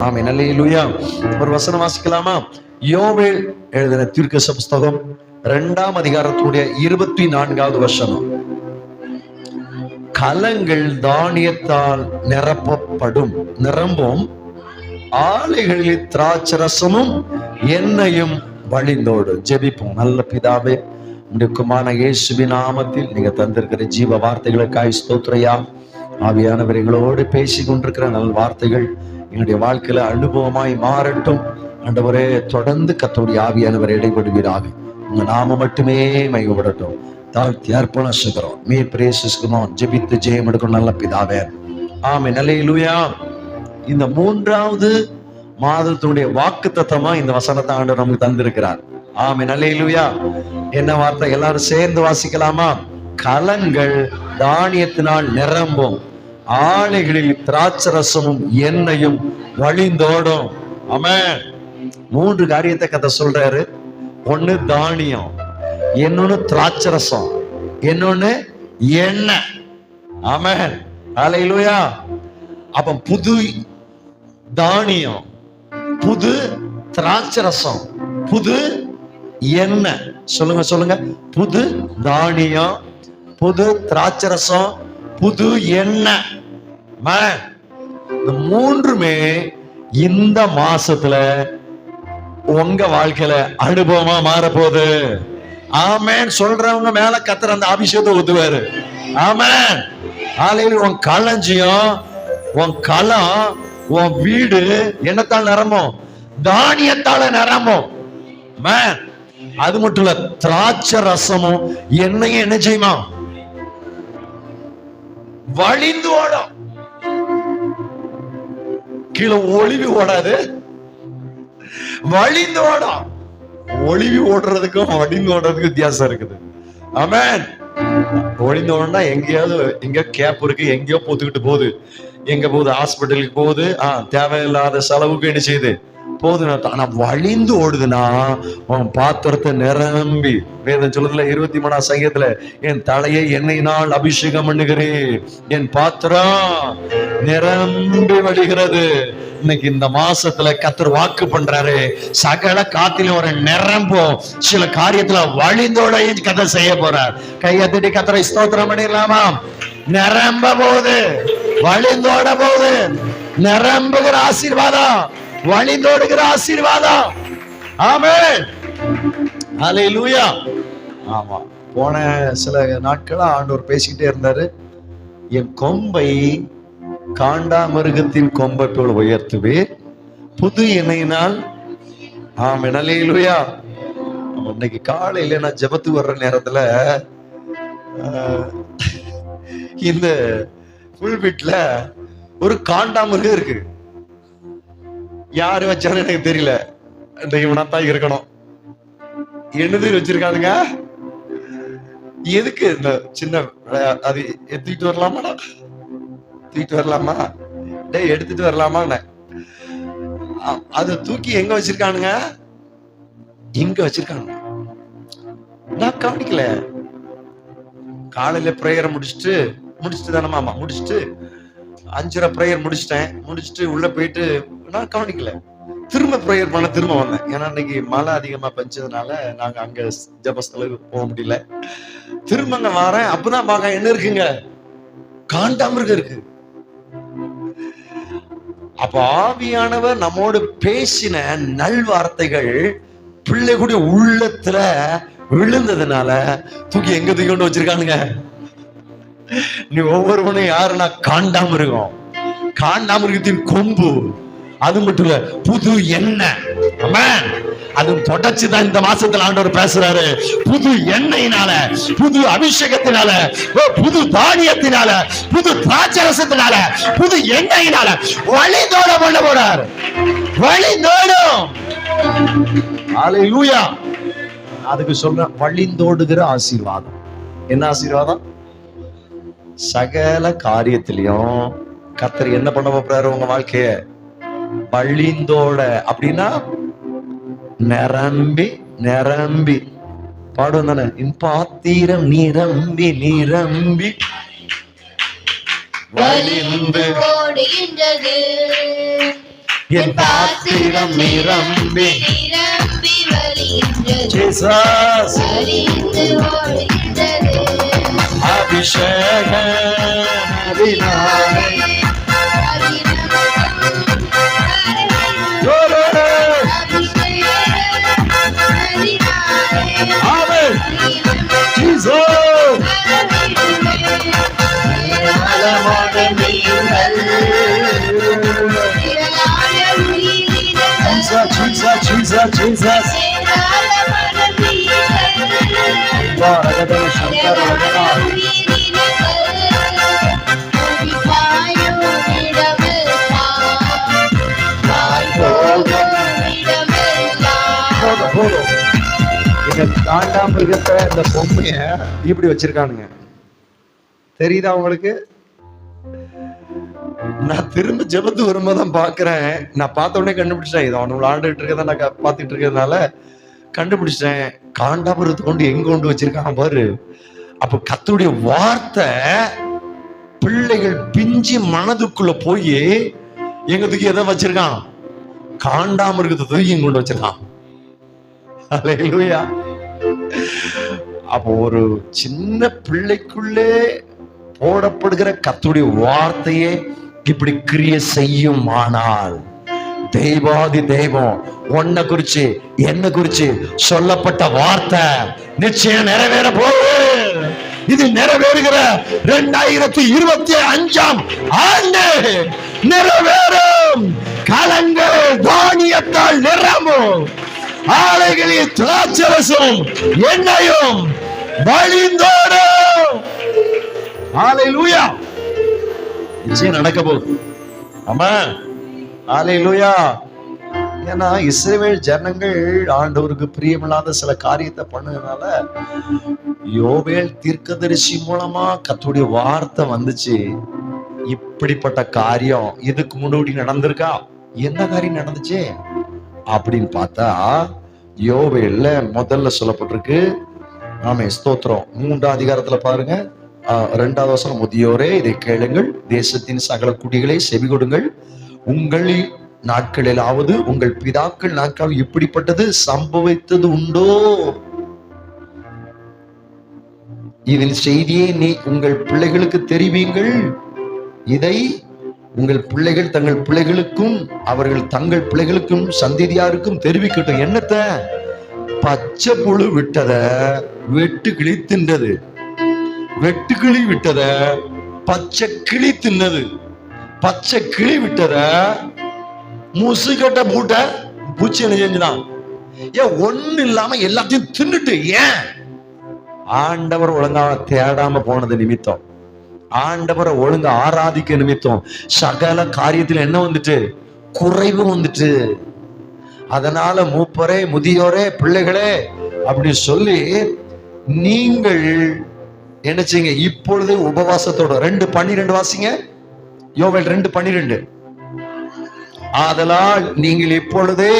ஆமென். அல்லேலூயா. ஒரு வசனம் வாசிக்கலாமா? யோவேல் எழுதின தீர்க்கதரிசி புத்தகம் 2ஆம் அதிகாரத்துடைய 24வது வசனம். கலங்கள் தானியத்தால் நிரம்பும், ஆலைகளில் திராட்சரசமும் எண்ணெயும் வழிந்தோடு. ஜெபிப்போம். நல்ல பிதாவே, உம்முடைய குமாரனாகிய இயேசுவின் நாமத்தில் நீங்க தந்திருக்கிற ஜீவ வார்த்தைகளுக்காய் ஸ்தோத்திரையா. ஆவியானவர் எங்களோடு பேசி கொண்டிருக்கிற நல்ல வார்த்தைகள் எங்களுடைய வாழ்க்கையில அனுபவமாய் மாறட்டும். ஆண்டவரே, தொடர்ந்து கர்த்தருடைய ஆவியானவர் இடைபடுவீராக. உங்க நாம மட்டுமே மகிமைப்படட்டும். தாழ்த்தி அர்ப்பணம் செய்கிறோம். மீர் பிரேசிஸ்குமார் ஜெபித்து ஜெயம் எடுக்கும் நல்ல பிதாவே. ஆமென். அல்லேலூயா. இந்த 3வது மாதத்தினுடைய வாக்குத்தத்தமா இந்த வசனத்தை ஆண்டவர் நமக்கு தந்திருக்கிறார். ஆமென். அல்லேலூயா. என்ன வார்த்தை? எல்லாரும் சேர்ந்து வாசிக்கலாமா? கலங்கள் தானியத்தினால் நிரம்பும், ஆலைகளில் திராட்சரசமும் எண்ணெயும் வழிந்தோடும். ஆமென். 3 காரியத்தை கதை சொல்றாரு. ஒண்ணு தானியம், இன்னொன்னு திராட்சரசம், இன்னொன்னு எண்ணெய். ஆமென். அல்லேலூயா. அப்ப புது தானியம், புது திராட்சரசம், புது எண்ணெய். சொல்லுங்க சொல்லுங்க. புது தானியம், புது திராட்சரசம், புது எண்ணெய். இந்த 3மே இந்த மாசத்துல உங்க வாழ்க்கையில அனுபவமா மாறப்போகுது. ஆமென். சொல்றவங்க மேல கர்த்தர் அந்த அபிஷேகத்தை ஊத்துவாரு. ஆமென். ஆலையில் உன் களஞ்சியம், உன் களம், உன் வீடு என்னத்தால் நிரம்பும்? தானியத்தால நிரம்பும். அது மட்டும் இல்ல, திராட்சை ரசமும் எண்ணெயும் என்ன செய்யுமா? வழிந்து ஓடும். கீழே ஒளிவி ஓடாது, வழிந்து ஓடும். ஒளிவி ஓடுறதுக்கும் வழிந்து ஓடுறதுக்கும் வித்தியாசம் இருக்குது. ஆமென். ஒளிந்து ஓடனா எங்கேயோ கேப் இருக்கு, எங்கேயோ போத்துக்கிட்டு போகுது. எங்க போகுது? ஹாஸ்பிட்டலுக்கு போகுது. தேவையில்லாத செலவுக்கு என்ன செய்யுது? போதுனா. ஆனா வழிந்து ஓடுதுன்னா உன் பாத்திரத்தை நிரம்பி, வேதம் சொல்லுதுல 23ஆம் சங்கீதத்துல, என் தலையை எண்ணெயினால் அபிஷேகம் பண்ணுகிறேன், என் பாத்திரம் நிரம்பி வழிகிறது. இன்னைக்கு இந்த மாசத்துல கர்த்தர் வாக்கு பண்றாரு, சகல காத்திலும் ஒரு நிரம்பும், சில காரியத்துல வழிந்தோட கதை செய்ய போறார். கையத்தட்டி கர்த்தரை ஸ்தோத்திரம் பண்ணிடலாமா? நிரம்ப போகுது, வழிந்தோட போகுது. நிரம்புகிற ஆசீர்வாதம், வழிந்தோடுகிற ஆசீர்வாதம். ஆமென். அல்லேலூயா. ஆமா, போன சில நாட்களா ஆண்டவர் பேசிக்கிட்டே இருந்தாரு. என் கொம்பை காண்டாமிருகத்தின் கொம்பை போல் உயர்த்துவே, புது எண்ணெயினால். ஆமென். அல்லேலூயா. இன்னைக்கு காலையில நான் ஜெபத்துக்கு வர்ற நேரத்துல இந்த புல்பிட்ல ஒரு காண்டாமிருகம் இருக்கு. யாரு வச்சாலும் எனக்கு தெரியல. இவனாத்தான் இருக்கணும். என்னது வச்சிருக்கானுங்க? எதுக்கு இந்த சின்ன அது எடுத்துட்டு வரலாமாடா? தூக்கிட்டு வரலாமா? டேய், எடுத்துட்டு வரலாமா? அதை தூக்கி எங்க வச்சிருக்கானுங்க? இங்க வச்சிருக்கானுங்க. நான் கவனிக்கல. காலையில பிரேயரை முடிச்சுட்டு தானே மாமா முடிச்சுட்டு 5:30 பிரேயர் முடிச்சுட்டு உள்ள போயிட்டு நான் கவனிக்கல. திரும்ப பிரேயர் பண்ண திரும்ப வந்தேன். ஏன்னா இன்னைக்கு மழை அதிகமா பெஞ்சதுனால நாங்க அங்க ஜெபஸ்தலுக்கு போக முடியல. திரும்ப அங்க வரேன். அப்பதான் பாக்க என்ன இருக்குங்க? காண்டாமிருகம் இருக்கு. அப்ப ஆவியானவர் நம்மோடு பேசின நல்வார்த்தைகள் பிள்ளைகளுடைய உள்ளத்துல விழுந்ததுனால தூக்கி எங்க தூக்கி கொண்டு வச்சிருக்கானுங்க? நீ ஒவ்வொருவனும் யாருன்னா காண்டாமிருகம், காண்டாமிருகத்தின் கொம்பு. அது மட்டும் இல்ல, புது எண்ணெய். ஆமென். அது தொடர்ச்சிதான் இந்த மாசத்துல ஆண்டவர் பேசுறாரு. புது எண்ணெயினால, புது அபிஷேகத்தினால, புது தானியத்தினால, புது திராட்சரசத்தினால, புது எண்ணெயினால வழிந்தோட பண்ண போறார். வழிந்தோடும். அல்லேலூயா. அதுக்கு சொல்ற வழிந்தோடுகிற ஆசீர்வாதம். என்ன ஆசீர்வாதம்? சகல காரியத்திலையும் கர்த்தர் என்ன பண்ண போறாரு? உங்க வாழ்க்கைய வழிந்தோட. அப்படின்னா நிரம்பி நிரம்பி பாடும் தானே. என் பாத்திரம் நிரம்பி நிரம்பி வழிந்து ஓடுகின்றது, என் பாத்திரம் நிரம்பி நிரம்பி வழிகின்றது. ஜீசஸ் வழிந்து ஓடுகின்றது. அபிஷேக நதினாலே ஆமென் ஜீசஸ் Jesus, Jesus. காண்டாமிருகத்தை இந்த பொம்மைய இப்படி வச்சிருக்கானுங்க, தெரியுதா உங்களுக்கு? நான் திரும்ப ஜெபத்து வரும்போதுதான் பாக்குறேன். நான் பார்த்த உடனே கண்டுபிடிச்சேன், இது அவனு விளையாண்டுட்டு இருக்கதான் நான் பார்த்துட்டு இருக்கிறதுனால கண்டுபிடிச்சிட்டேன். காண்டாமிருகத்தை கொண்டு எங்க கொண்டு வச்சிருக்கான் பாரு. அப்ப கர்த்தருடைய வார்த்தை பிள்ளைகள் பிஞ்சு மனதுக்குள்ள போய் எங்க தூக்கி எதை வச்சிருக்கான்? காண்டாமிருகத்தை தூக்கி கொண்டு வச்சிருக்கான். அல்லேலூயா. அப்போ ஒரு சின்ன பிள்ளைக்குள்ளே போடப்படுகிற கர்த்தருடைய வார்த்தையே இப்படி கிரியை செய்யும். ஆனால் தெய்வாதி தெய்வம் உன்னை குறிச்சு என்ன குறிச்சு சொல்லப்பட்ட வார்த்தை நிச்சயம் நிறைவேற போகுது. இது நிறைவேறுகிற 2025 ஆண்டு நிறைவேறும். களங்கள் தானியத்தால் நிரம்பும், ஆலைகளில் திராட்சரசம் எண்ணெயும் வழிந்தோடும். ஹல்லேலூயா. நிச்சயம் நடக்க போகுது. ஆமா, ஹல்லேலூயா. ஏன்னா இஸ்ரவேல் ஜனங்கள் ஆண்டவருக்கு பிரியமில்லாத சில காரியத்தை பண்ணதுனால யோவேல் தீர்க்கதரிசி மூலமா கர்த்தருடைய வார்த்தை வந்துச்சு. இப்படிப்பட்ட காரியம் இதுக்கு முன்னாடி நடந்திருக்கா? என்ன காரியம் நடந்துச்சு அப்படின்னு பார்த்தா யோவேல்ல முதல்ல சொல்லப்பட்டிருக்கு. ஆமே, ஸ்தோத்திரம். 3ஆம் அதிகாரத்துல பாருங்க, 2வது வசனம். முதியோரே இதை கேளுங்கள், தேசத்தின் சகல குடிகளை செவி கொடுங்கள். உங்களின் நாட்களிலாவது உங்கள் பிதாக்கள் நாட்கள் இப்படிப்பட்டது சம்பவித்தது உண்டோ? இதன் செய்தியை நீ உங்கள் பிள்ளைகளுக்கு தெரிவிங்கள். இதை உங்கள் பிள்ளைகள் தங்கள் பிள்ளைகளுக்கும் அவர்கள் தங்கள் பிள்ளைகளுக்கும் சந்ததியாருக்கும் தெரிவிக்கட்டும். என்னத்த? பச்சை புழு விட்டத வெட்டுக்கிளி தின்றது, வெட்டுக்கிளி விட்டத பச்சை கிளி தின்னது, பச்சை கிளி விட்டத முசுகட்ட பூட்ட பூச்சி என்ன செஞ்சுதான்? ஏன் ஒண்ணு இல்லாம எல்லாத்தையும் தின்னுட்டு? ஏன்? ஆண்டவர் ஒழுங்கா தேடாம போனது நிமித்தம், ஆண்டவரை ஒழுங்கா ஆராதிக்க நிமித்தம் சகல காரியத்துல என்ன வந்துட்டு? குறைவு வந்துட்டு. அதனால மூப்பரே, முதியோரே, பிள்ளைகளே அப்படின்னு சொல்லி நீங்கள் என்ன செய்யுங்க? இப்பொழுது உபவாசத்தோட 2:12 வாசிங்க. யோவேல் 2:12. ஆதலால் நீங்கள் இப்பொழுதே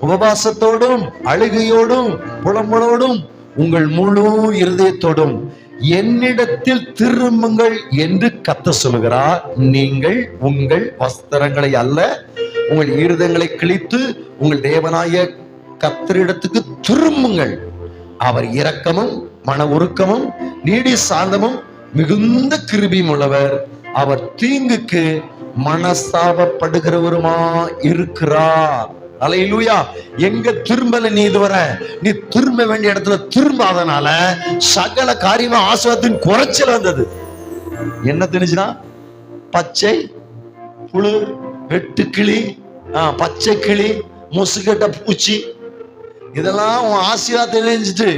உபவாசத்தோடும் அழுகையோடும் புலம்பலோடும் உங்கள் முழு இருதயத்தோடும் என்னிடத்தில் திரும்புங்கள் என்று கர்த்தர் சொல்லுகிறார். நீங்கள் உங்கள் வஸ்திரங்களை அல்ல, உங்கள் இருதயங்களை கிழித்து உங்கள் தேவனாய கர்த்தரிடத்துக்கு திரும்புங்கள். அவர் இரக்கமும் மன உருக்கமும் நீடி சாந்தமும் மிகுந்த கிருபையும் உள்ளவர். அவர் தீங்குக்கு மனஸ்தாபப்படுகிறவருமா இருக்கிறார். அல்லேலூயா. எங்க திரும்பல நீ? இதுவரை நீ திரும்ப வேண்டிய இடத்துல திரும்பாதனால சகல காரியமா ஆசீர்வாதத்தின் குறைச்சல் வந்தது. என்ன தெரிஞ்சுனா? பச்சை புழு, வெட்டுக்கிளி, பச்சை கிளி, முசுகட்ட பூச்சி, இதெல்லாம் உன் ஆசீர்வாதத்தை நினைச்சிட்டு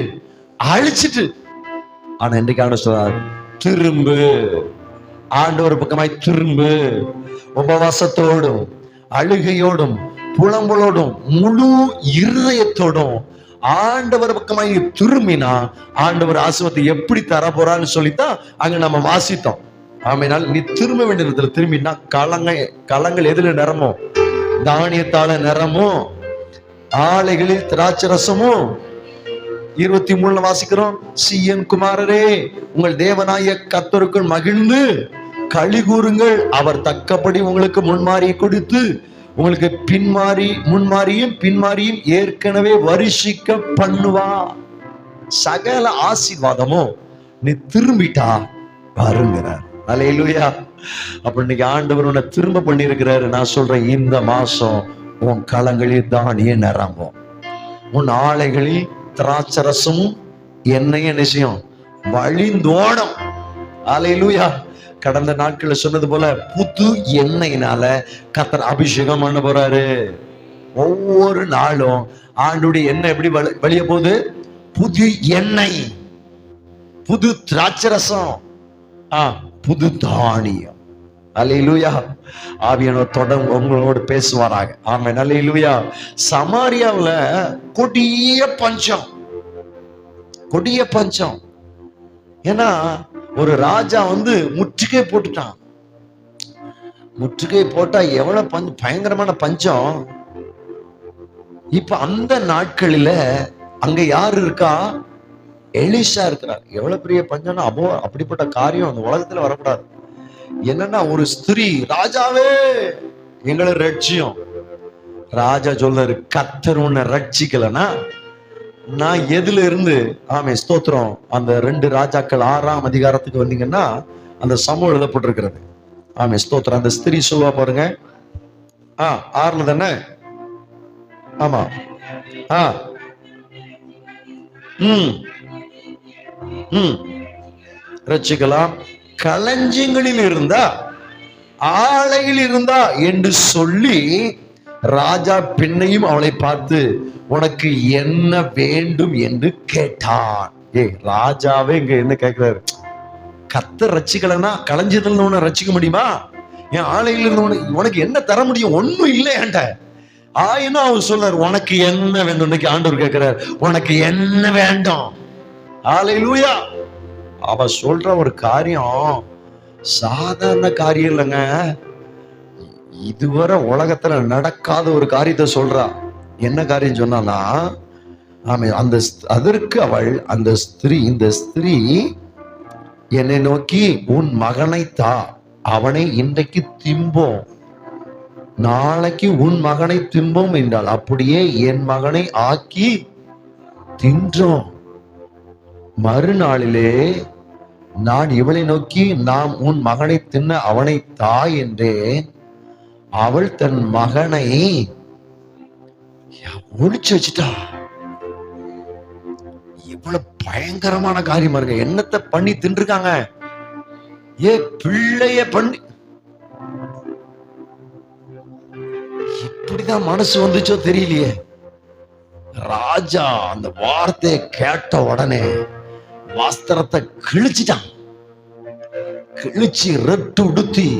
அழிச்சிட்டு. ஆனா இன்றைக்கு ஆண்டு சொல்றாரு, திரும்பு, ஆண்டவர் பக்கமாய் திரும்பு. உபவாசத்தோடும் அழுகையோடும் புலம்பலோடும் முழு இருதயத்தோடும் ஆண்டவர் பக்கமாய் திரும்பினா ஆண்டவர் ஆசீர்வாதத்தை எப்படி தர போறான்னு சொல்லித்தான் அங்க நம்ம வாசித்தோம். ஆமையினால் நீ திரும்ப வேண்டிய இடத்துல திரும்பினா களங்கள் எதுல நிறமும்? தானியத்தால நிறமும், ஆலைகளில் திராட்சரசமும். 23 வாசிக்கிறோம். சீயோன் குமாரரே, உங்கள் தேவனாய கர்த்தருக்குள் மகிழ்ந்து களி கூறுங்கள். அவர் தக்கபடி உங்களுக்கு முன்மாறி கொடுத்து உங்களுக்கு பின்மாறி முன்மாறியும் பின்மாறியும் ஏற்கனவே வருஷிக்க பண்ணுவா. சகல ஆசீர்வாதமும் நீ திரும்பிட்டா பாருங்கிறார். அல்லேலூயா. அப்ப இன்னைக்கு ஆண்டவர் உன்னை திரும்ப பண்ணி இருக்கிறாரு. நான் சொல்றேன், இந்த மாசம் உன் களங்களில் தானிய நிரம்பும், உன் ஆலைகளில் திராட்சரசமும் எண்ணெயும் நிச்சயம் வழிந்தோடும். அல்லேலூயா. கடந்த நாட்கள்ல சொன்னது போல புது எண்ணெயினால கர்த்தர் அபிஷேகம் பண்ண போறாரு. ஒவ்வொரு நாளும் ஆண்டுடைய எண்ணெய் எப்படி வழிய போகுது? புது எண்ணெய், புது திராட்சரசம், புது தானியம். அல்லேலூயா. ஆவியானவர் தொடர்ந்து உங்களோடு பேசுவாராக. ஆமென். அல்லேலூயா. சமாரியாவுல கொடிய பஞ்சம், கொடிய பஞ்சம். ஏன்னா ஒரு ராஜா முற்றுகை போட்டுட்டான். முற்றுகை போட்டா எவ்வளவு பயங்கரமான பஞ்சம். இப்ப அந்த நாட்களில அங்க யாரு இருக்கா? எலிஷா இருக்கிறார். எவ்வளவு பெரிய பஞ்சம்னா அப்படிப்பட்ட காரியம் அந்த உலகத்துல வரக்கூடாது. என்னன்னா ஒரு ஸ்திரீ, ராஜாவே எங்களை ரட்சியும். ராஜா சொல்றாரு, கர்த்தர் உன்னை ரட்சிக்கலனா நான் எதுல இருந்து? ஆமே, ஸ்தோத்திரம். அந்த 2 ராஜாக்கள் 6ஆம் அதிகாரத்துக்கு வந்தீங்கன்னா அந்த சமூகம் எழுதப்பட்டிருக்கிறது. ஆமே, ஸ்தோத்திரம். அந்த ஸ்திரீ சொல்லுவா பாருங்க. 6ல தானே? ஆமா. ரட்சிக்கலாம், களஞ்சியங்களில் இருந்தா ஆலையில் இருந்தா என்று சொல்லி ராஜா பின்னையும் அவளை பார்த்து, உனக்கு என்ன வேண்டும் என்று கேட்டான். ராஜாவே இங்க என்ன கேட்கிறாரு? கர்த்தர் ரட்சிக்கலன்னா களஞ்சியத்துல உன்னை ரட்சிக்க முடியுமா? என் ஆலையில் இருந்து உனக்கு என்ன தர முடியும்? ஒன்னும் இல்லை என்கிட்ட. ஆயினும் அவர் சொல்றாரு, உனக்கு என்ன வேண்டும்? இன்னைக்கு ஆண்டவர் கேட்கிறார், உனக்கு என்ன வேண்டும்? ஹல்லேலூயா. அவ சொல்ற ஒரு காரியம் சாதாரண காரியம் இல்லைங்க. இதுவரை உலகத்துல நடக்காத ஒரு காரியத்தை சொல்றா. என்ன காரியம் சொன்னானா, அதற்கு அவள், இந்த ஸ்திரீ என்னை நோக்கி, உன் மகனை தா, அவனை இன்றைக்கு திம்போம், நாளைக்கு உன் மகனை திம்போம் என்றால், அப்படியே என் மகனை ஆக்கி தின்றோம். மறுநாளிலே நான் இவளை நோக்கி, நாம் உன் மகனை தின்ன அவனை தா என்றேன். அவள் தன் மகனை ஒளிச்சு வச்சுட்டா. இவ்வளவு பயங்கரமான காரியமா இருக்கு. என்னத்தை பண்ணி தின்றுருக்காங்க? பிள்ளைய பண்ணி. இப்படிதான் மனசு வந்துச்சோ தெரியலையே. ராஜா அந்த வார்த்தையை கேட்ட உடனே வஸ்திரத்தை கிழிச்சிட்டான். கிழிச்சு ரெட்டு உடுத்தி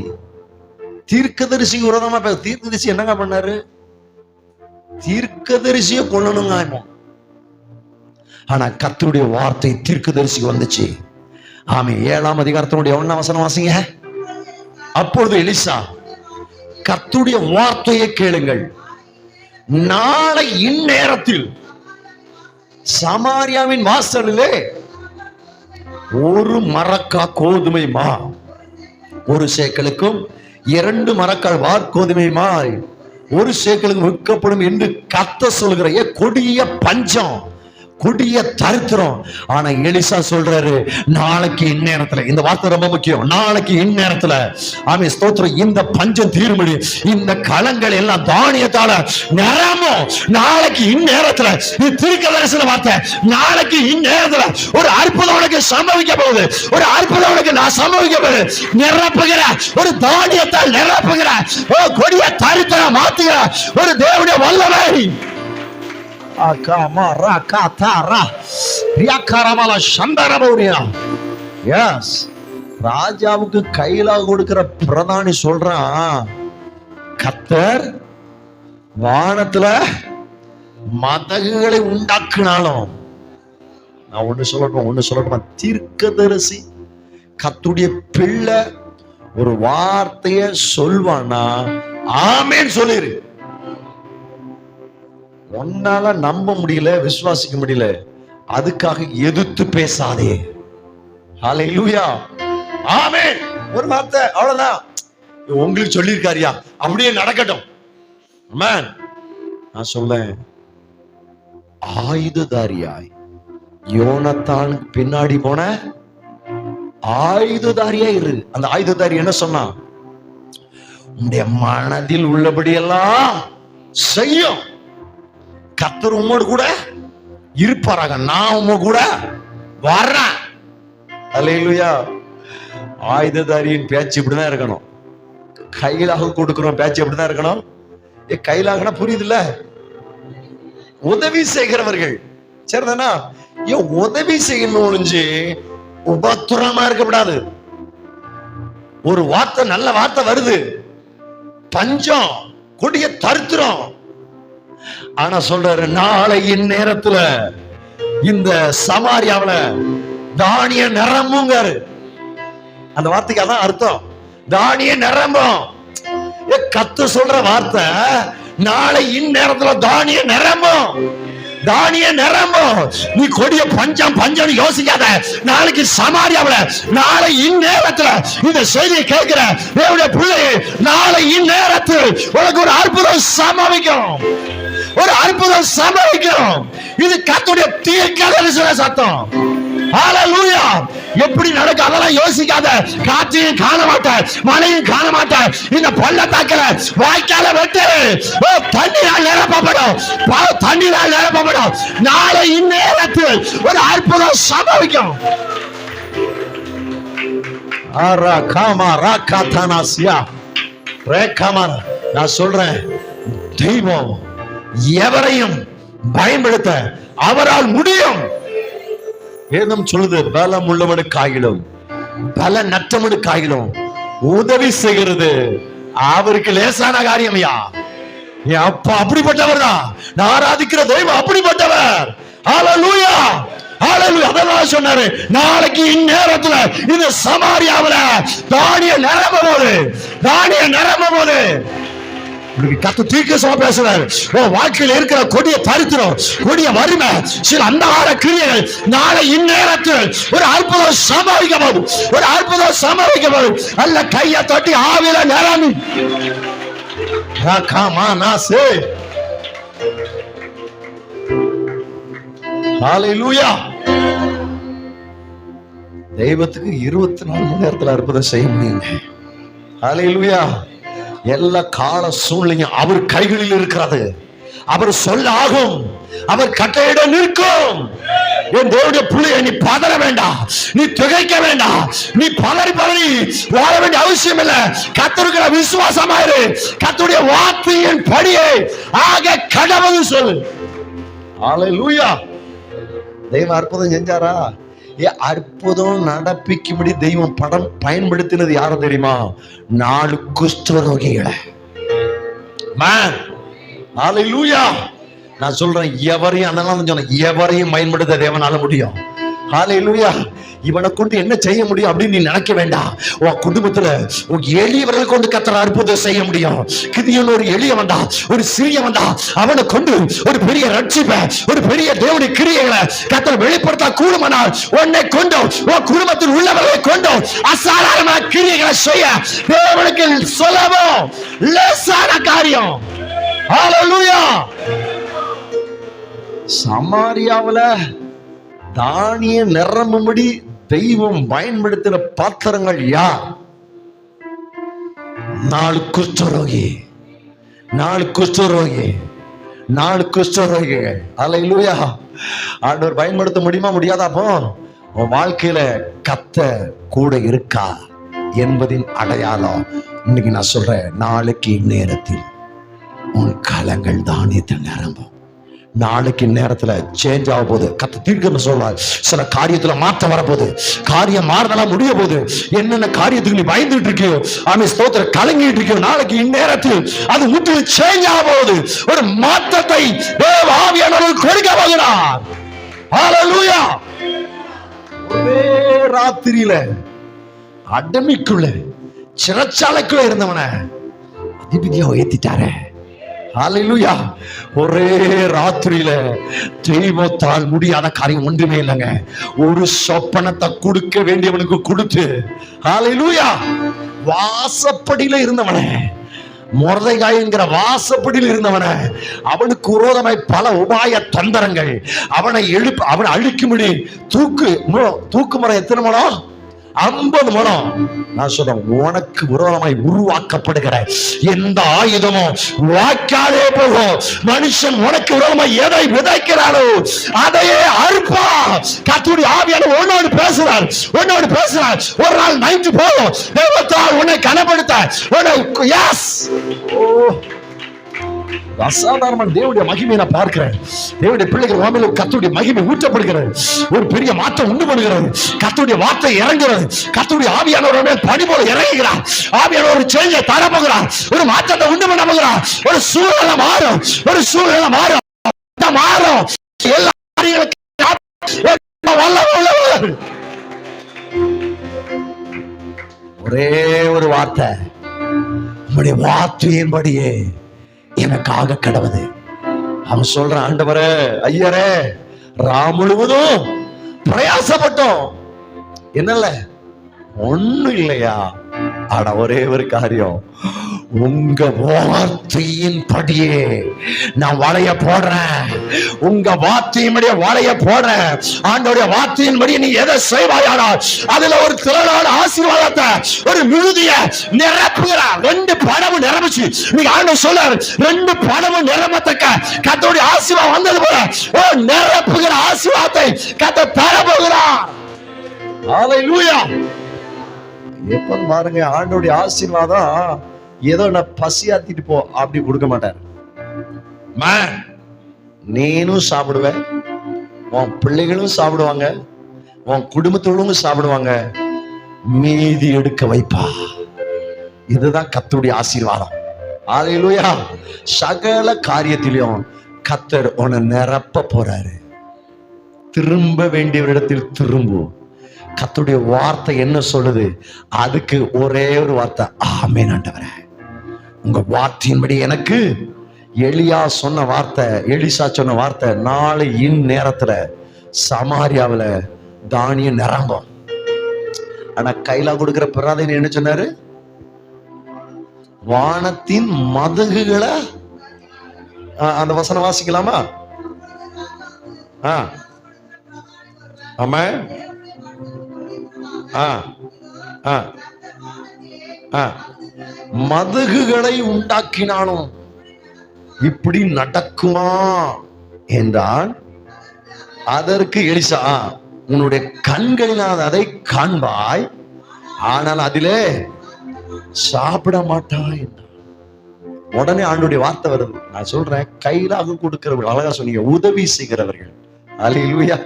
தீர்க்கதரிசி விரோதமா தீர்க்கதரிசி என்னங்க பண்ணாரு? தீர்க்கதரிசிய கொல்லணுங்க. ஆனா கர்த்தருடைய வார்த்தை தீர்க்கதரிசிக்கு வந்துச்சு. ஆமே, 7ஆம் அதிகாரத்தினுடைய 1ஆம் வசனம் வாசிங்க. அப்பொழுது எலிசா, கர்த்தருடைய வார்த்தையை கேளுங்கள், நாளை இந்நேரத்தில் சமாரியாவின் வாசலிலே ஒரு மரக்கா கோதுமை மா 1 சேக்கலுக்கும் 2 மரக்கால் வார்கோதுமை மா 1 சேக்கலுக்கு விற்கப்படும் என்று கர்த்தர் சொல்கிற கொடிய பஞ்சம், கொடிய தரித்திரம். ஆனா எலிசா சொல்றாரு, நாளைக்கு இந்நேரத்துல, இந்த வார்த்தை ரொம்ப முக்கியம், நாளைக்கு இந்நேரத்துல, ஆமே ஸ்தோத்திரம், இந்த பஞ்சம் தீரும்படி இந்த களங்கள் எல்லாம் தானியத்தால நிரம்பும். நாளைக்கு இந்நேரத்துல, இது தீர்க்கதரிசன வார்த்தை. நாளைக்கு இந்நேரத்துல ஒரு அற்புதம் உனக்கு சம்பவிக்க போகுது. ஒரு அற்புதம் உனக்கு நான் சம்பவிக்க போகுது. நிரப்புகிற ஒரு தானியத்தால் நிரப்புகிற கொடிய தரித்திரம் மாத்துகிற ஒரு தேவனுடைய வல்லமை. ராஜாவுக்கு கையில கொடுக்கிற பிரதானி சொல்றான், கர்த்தர் வானத்துல மதகுகளை உண்டாக்குனாலும், நான் ஒண்ணு சொல்லட்டுமா, தீர்க்கதரிசி கர்த்தருடைய பிள்ளை ஒரு வார்த்தைய சொல்வானா, ஆமென் சொல்லிரு. உன்னால நம்ப முடியல, விசுவாசிக்க முடியல, அதுக்காக எதிர்த்து பேசாதே. ஹல்லேலூயா. ஆமென். ஒரு வார்த்தை, அவ்வளவுதான். உங்களுக்கு சொல்லியிருக்காரியா, அப்படியே நடக்கட்டும். ஆமென். நான் சொல்லேன், ஆயுததாரியாய் யோனத்தான் பின்னாடி போன ஆயுததாரியா இரு. அந்த ஆயுததாரி என்ன சொன்னா? உன்னுடைய மனதில் உள்ளபடி எல்லாம் செய்யும். கர்த்தர் உம்மோடு கூட இருப்பாராக, நான் உம்ம கூட வர்றேன். அல்லேலூயா. ஆயுததாரியின் பேச்சு இப்படிதான் இருக்கணும். கையிலாக கொடுக்கிறோம் பேச்சு எப்படிதான் இருக்கணும்? கையிலாகனா புரியுதுல்ல? உதவி செய்கிறவர்கள் சரிதானா? உதவி செய்யணும் ஒழிஞ்சு உபத்திரமா இருக்கக்கூடாது. ஒரு வார்த்தை, நல்ல வார்த்தை வருது, பஞ்சம் கொடிய தரித்திரம், ஆனா சொல்றாரு நாளை இந்நேரத்துல இந்த சமாரியாவுல தானிய நிரம்புங்காரு. அந்த வார்த்தைக்கு அதான் அர்த்தம், தானிய நிரம்பும். கத்து சொல்ற வார்த்தை, நாளை இந்நேரத்துல தானிய நிரம்பும், தானிய நிரம்பும். நீ கொடிய பஞ்சம் பஞ்சம் யோசிக்காத. நாளைக்கு சமாரியாவுல, நாளை இந்நேரத்துல இந்த செய்தியை கேட்கிற தேவனுடைய பிள்ளையே, நாளை இந்நேரத்தில் உனக்கு ஒரு அற்புதம் சம்பவிக்கும், ஒரு அற்புதம் சம்பவிக்கும். இது கர்த்தருடைய தீர்க்கதரிசன சத்தம். ஹல்லேலூயா. எப்படி நடக்கும் அதெல்லாம் யோசிக்காத. காற்றையும் காண மாட்டார், மழையும் காண மாட்டார். இந்த பள்ளத்தாக்குல வாய்க்கால வெட்டு, தண்ணீரால் நிரப்பப்படும், தண்ணீரால் நிரப்பப்படும். நாளை இந்நேரத்தில் ஒரு அற்புதம் சம்பவிக்கும். நான் சொல்றேன், தெய்வம் எவரையும் பயன்படுத்த அவரால் முடியும். வேதம் சொல்லுது, பலம் உள்ளவனுக்காகிலும் பல நற்றவனுக்காகிலும் உதவி செய்கிறது அவருக்கு லேசான காரியம். என் அப்பா அப்படிப்பட்டவர் தான், நான் ஆராதிக்கிற தெய்வம் அப்படிப்பட்டவர். ஹல்லேலூயா, ஹல்லேலூயா. அதனால சொன்னாரு, நாளைக்கு இந்நேரத்துல இந்த சமாரியாவுல தானிய நிரம்ப போது, தானிய நிரம்ப போது. கத்து தீர்க்கதரிசனமா பேசுறாரு. வாழ்க்கையில் இருக்கிற கொடிய தரித்திரம், கொடிய வறுமை, சில அந்தகார கிரியைகள் நாளை இந்நேரத்தில் ஒரு அற்புதம் சம்பவிக்க போது, ஒரு அற்புதம் சம்பவிக்க போது. அல்ல கையை தொட்டி ஆவில நிரம்பி ஹல்லேலூயா. தெய்வத்துக்கு 24 மணி நேரத்தில் அற்புதம் செய்ய முடியுங்க. ஹல்லேலூயா. எல்லா கால சூழ்நிலையும் அவர் கைகளில் இருக்கிறது. அவர் சொல்ல ஆகும், அவர் கட்டளையிட நிற்கும். என் தேவனுடைய பிள்ளையை, நீ பதற வேண்டாம், நீ திகைக்க வேண்டாம், நீ பதறி பதறி வாழ வேண்டிய அவசியம் இல்லை. கர்த்தருக்கிற விசுவாசமாயிரு. கர்த்தருடைய வார்த்தையின் படியை ஆக கடவுள் சொல்லு. ஹல்லேலூயா. தெய்வம் அற்புதம் செஞ்சாரா? அற்புதம் நடப்பிக்கும்படி தெய்வம் படம் பயன்படுத்தினது யார தெரியுமா? 4 குஷ்டரோகிகளை. ஹல்லேலூயா. நான் சொல்றேன், எவரையும் அதனால சொன்னேன், எவரையும் பயன்படுத்த தேவனால முடியும். ஹல்லேலூயா. இவனை கொண்டு என்ன செய்ய முடியும் அப்படின்னு நீ நினைக்க வேண்டாம். உன் குடும்பத்துல உன் எளியவர்கள் கொண்டு கர்த்தர் அற்புதம் செய்ய முடியும். கிதியோன் ஒரு எளிய வந்தா, ஒரு சிறிய வந்தா, அவனை கொண்டு ஒரு பெரிய ரட்சிப்பை, ஒரு பெரிய தேவனுடைய கிரியைகளை கர்த்தர் வெளிப்படுத்த கூடுமானால், உன்னை கொண்டு உன் குடும்பத்தில் உள்ளவர்களை கொண்டு அசாதாரண கிரியைகளை செய்ய தேவனுக்கு சுலபம், லேசான காரியம். ஹல்லேலூயா. சமாரியாவுல தானிய நிரம்பும்படி தெய்வம் பயன்படுத்தின பாத்திரங்கள் யார்? 4 குஷ்டரோகி, 4 குஷ்டரோகி, 4 குஷ்டரோகிகள். ஹல்லேலூயா. ஆண்டவர் பயன்படுத்த முடியுமா? முடியாதா? அப்போ உன் வாழ்க்கையில கர்த்தர் கூட இருக்கா என்பதின் அடையாளம் இன்னைக்கு நான் சொல்றேன். நாளைக்கு நேரத்தில் உன் களங்கள் தானியத்தில் நிரம்பும். நாளைக்கு நேரத்துல சேஞ்ச் ஆக போகுது. கத்த தீர்க்கன்னு சொல்றார், சில காரியத்துல மாற்றம் வரப்போகுது, காரியம் மாறுதலா முடிய போகுது. என்னென்ன காரியத்துக்கு நீ பயந்துட்டு இருக்கியோ, ஆமே ஸ்தோத்திர, கலங்கிட்டு இருக்கியோ, நாளைக்கு இந்நேரத்தில் அது முற்றிலும் சேஞ்ச் ஆக போகுது. ஒரு மாற்றத்தை தேவ ஆவியானவர் கொடுக்க போகிறார். ஹல்லேலூயா. ஒரே ராத்திரியில அடமிக்குள்ள சிறைச்சாலைக்குள்ள இருந்தவனை அதிபதியா உயர்த்திட்டாரே. ஹல்லேலூயா. ஒரே ராத்திரியில தெய்வத்தால் முடியாத காரியம் ஒன்றுமே இல்லைங்க. ஒரு சொப்பனத்தை கொடுக்க வேண்டியவனுக்கு கொடுத்து, ஹல்லேலூயா, வாசப்படியில இருந்தவனே மொர்தெகாய் என்கிற வாசப்படியில் இருந்தவன, அவனுக்கு விரோதமாய் பல உபாய தந்திரங்கள், அவனை அழிக்கும்படி தூக்கு மரம் எத்தனை மரம்? 50 மரம். நான் சொல்றேன், உனக்கு விரோதமாய் உருவாக்கப்படுகிற எந்த ஆயுதமும் வாய்க்காதே போகும். மனுஷன் உனக்கு விரோதமாய் எதை விதைக்கிறானோ அதையே அறுப்பா. கர்த்தருடைய ஆவியானவர் உன்னோடு பேசுறார். ஒரு நாள் நைட்டு போகும், தேவத்தால் உன்னை கனப்படுத்த அசாதாரண தேவனுடைய மகிமையை நான் பார்க்கிறேன். தேவனுடைய பிள்ளைகள் வாமில கர்த்தருடைய மகிமை ஊற்றப்படுகிறது. ஒரு பெரிய மாற்றம் உண்டு பண்ணுகிறது. கர்த்தருடைய வார்த்தை இறங்குகிறது. கர்த்தருடைய ஆவியானவர் மேல் பனி போல இறங்குகிறார். ஆவியானவர் ஒரு சேஞ்சை தர போகிறார். ஒரு மாற்றத்தை உண்டு பண்ண போகிறார். ஒரு சூழ்நிலை மாறும். எல்லா ஒரே ஒரு வார்த்தை, உங்களுடைய வார்த்தையின்படியே எனக்காக கடவுது. அவன் சொல்றான், ஆண்டவரே, ஐயரே, முழுவதும் பிரயாசப்பட்டோம், என்னல்ல ஒண்ணும் இல்லையா? ஆனா ஒரே ஒரு காரியம், உங்க வார்த்தையின் படியே நான் வளைய போடுறேன். உங்க வார்த்தையின்படியே வளைய போடுறேன். ஆண்டவருடைய வார்த்தையின்படி நீ எதை செய்வாயாடா, அதுல ஒரு திரளான ஆசீர்வாதத்தை, ஒரு மிகுதிய நிரப்புகிறார். 2 படமும் நிரம்பிச்சு. நீங்க ஆண்டவர் சொல்றாரு, 2 படமும் நிரம்பத்தக்க கர்த்தருடைய ஆசீர்வாதம் வந்தது போல நிரப்புகிற ஆசீர்வாதத்தை கர்த்தர் தர போகிறார். ஹல்லேலூயா. எப்ப பாருங்க, ஆண்டவருடைய ஆசீர்வாதம் ஏதோ நான் பசியாத்திட்டு போ அப்படி கொடுக்க மாட்டார். நீனும் சாப்பிடுவேன், உன் பிள்ளைகளும் சாப்பிடுவாங்க, உன் குடும்பத்தோடும் சாப்பிடுவாங்க, மீதி எடுக்க வைப்பா. இதுதான் கர்த்தருடைய ஆசீர்வாதம். ஹல்லேலூயா. சகல காரியத்திலும் கர்த்தர் உன்னை நிரப்ப போறாரு. திரும்ப வேண்டியவரிடத்தில் திரும்பும். கர்த்தருடைய வார்த்தை என்ன சொல்லுது? அதுக்கு ஒரே ஒரு வார்த்தை, ஆமென் ஆண்டவரே. உங்க வார்த்தையின்படி எனக்கு எலிசா சொன்ன வார்த்தை, நாளை இந்நேரத்துல சமாரியாவில் தானியம் நிரம்பும். ஆனா கையில கொடுக்கிற பிரதான என்ன சொன்னாரு? வானத்தின் மதகுகளை, அந்த வசனம் வாசிக்கலாமா? ஆமா, மதகுகளை உண்டாக்கினாலும் இப்படி நடக்குமா என்றால், அதற்கு எலிசா, உன்னுடைய கண்களினால் அதை காண்பாய், ஆனால் அதிலே சாப்பிட மாட்டாய். உடனே ஆண்டவருடைய வார்த்தை வருது. நான் சொல்றேன், கையிலாக கொடுக்கிறவர்கள், அழகா சொன்னீங்க, உதவி செய்கிறவர்கள். அல்லேலூயா.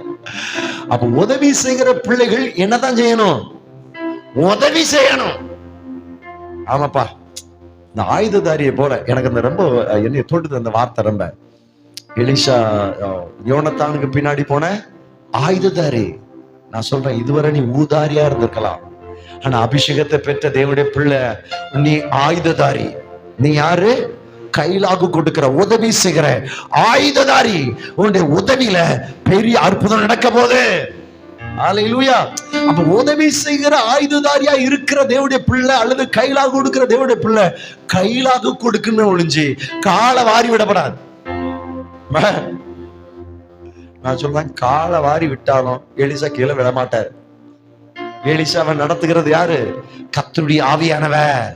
அப்ப உதவி செய்கிற பிள்ளைகள் என்னதான் செய்யணும்? உதவி செய்யணும். ஆமாப்பா, இந்த ஆயுததாரியை போல எனக்கு அந்த ரொம்ப என்னைய தோட்டுது அந்த வார்த்தை. ரொம்ப எலிசா யோனத்தானுக்கு பின்னாடி போன ஆயுததாரி. நான் சொல்றேன், இதுவரை நீ ஊதாரியா இருந்திருக்கலாம், ஆனா அபிஷேகத்தை பெற்ற தேவனுடைய பிள்ளை நீ ஆயுததாரி. நீ யாரு? கையிலாக கொடுக்கிற, உதவி செய்கிற ஆயுததாரி. உன்னுடைய உதவியில பெரிய அற்புதம் நடக்க போகுது. ஹல்லேலூயா. அப்ப உதவி செய்கிற ஆயுததாரியா இருக்கிற தேவனுடைய பிள்ளை, அல்லது கையிலாக கொடுக்கிற தேவனுடைய பிள்ளை, கையிலாக கொடுக்கணும் ஒழிஞ்சு காலை வாரி விடப்படாது. நான் சொல்றேன், காலை வாரி விட்டாலும் எலிசா கீழே விட மாட்டார். எலிசாவை நடத்துகிறது யாரு? கர்த்தருடைய ஆவியானவர்.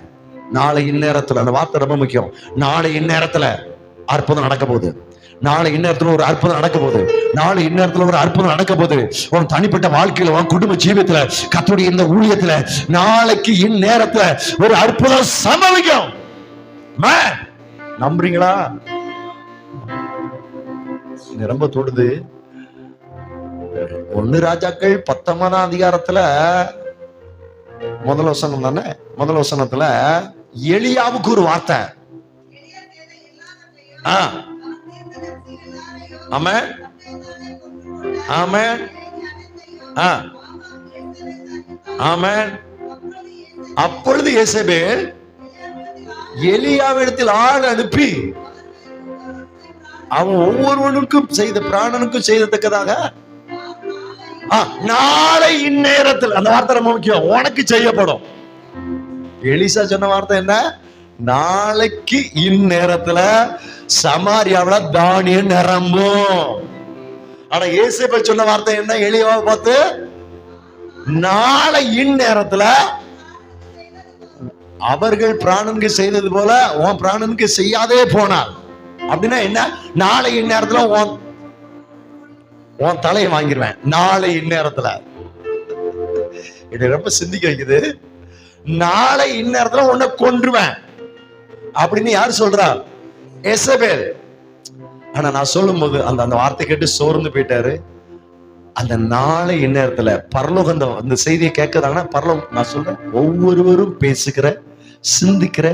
நாளை இந்நேரத்துல, அந்த வார்த்தை ரொம்ப முக்கியம், நாளை இந்நேரத்துல அற்புதம் நடக்க போகுது. நாளை இந்நேரத்துல ஒரு அற்புதம் நடக்க போகுது. நாளை இந்நேரத்துல ஒரு அற்புதம் நடக்க போகுது. உன் தனிப்பட்ட வாழ்க்கையில, உன் குடும்ப ஜீவியத்துல, கர்த்தருடைய இந்த ஊழியத்துல நாளைக்கு இந்நேரத்துல ஒரு அற்புதம் சம்பவிக்கும். நம்புறீங்களா? ரொம்ப தொடுது. 1 ராஜாக்கள் 19ஆம் அதிகாரத்துல முதல் வசனம் தானே, முதல் வசனத்துல எலியாவுக்கு ஒரு வார்த்தை. ஆமென், ஆமென், ஆமென். அப்பொழுது யேசபேல் எலியாவிடத்தில் ஆள் அனுப்பி, அவன் ஒவ்வொருவனுக்கும் செய்த, பிராணனுக்கும் செய்தத்தக்கதாக நாளை இந்நேரத்தில், அந்த வார்த்தை ரொம்ப முக்கியம், உனக்கு செய்யப்படும். எலிசா சொன்ன வார்த்தை என்ன? நாளைக்கு இந்நேரத்துல சமாரியாவுல தானியம் நிரம்பும். ஆனா ஏசேப்பேல் சொன்ன வார்த்தை என்ன? எலியாவை பார்த்து, நாளை இந்நேரத்துல அவர்கள் பிராணனுக்கு செய்தது போல உன் பிராணனுக்கு செய்யாதே போனார். அப்படின்னா என்ன? நாளை இந்நேரத்துல உன் தலையை வாங்கிடுவேன். நாளை இந்நேரத்துல. இது ரொம்ப சிந்திக்க வைக்குது. நாளை இந்நேரத்துல உன்னை கொன்றுவேன் அப்படின்னு யார் சொல்றா? எசபேல். ஆனா நான் சொல்லும் போது அந்த வார்த்தை கேட்டு சோர்ந்து போயிட்டாரு. அந்த நாளை இந்நேரத்துல பரலோகம் அந்த செய்தியை கேட்கறாங்கன்னா பரலோகம், நான் சொல்றேன், ஒவ்வொருவரும் பேசுகிற, சிந்திக்கிற,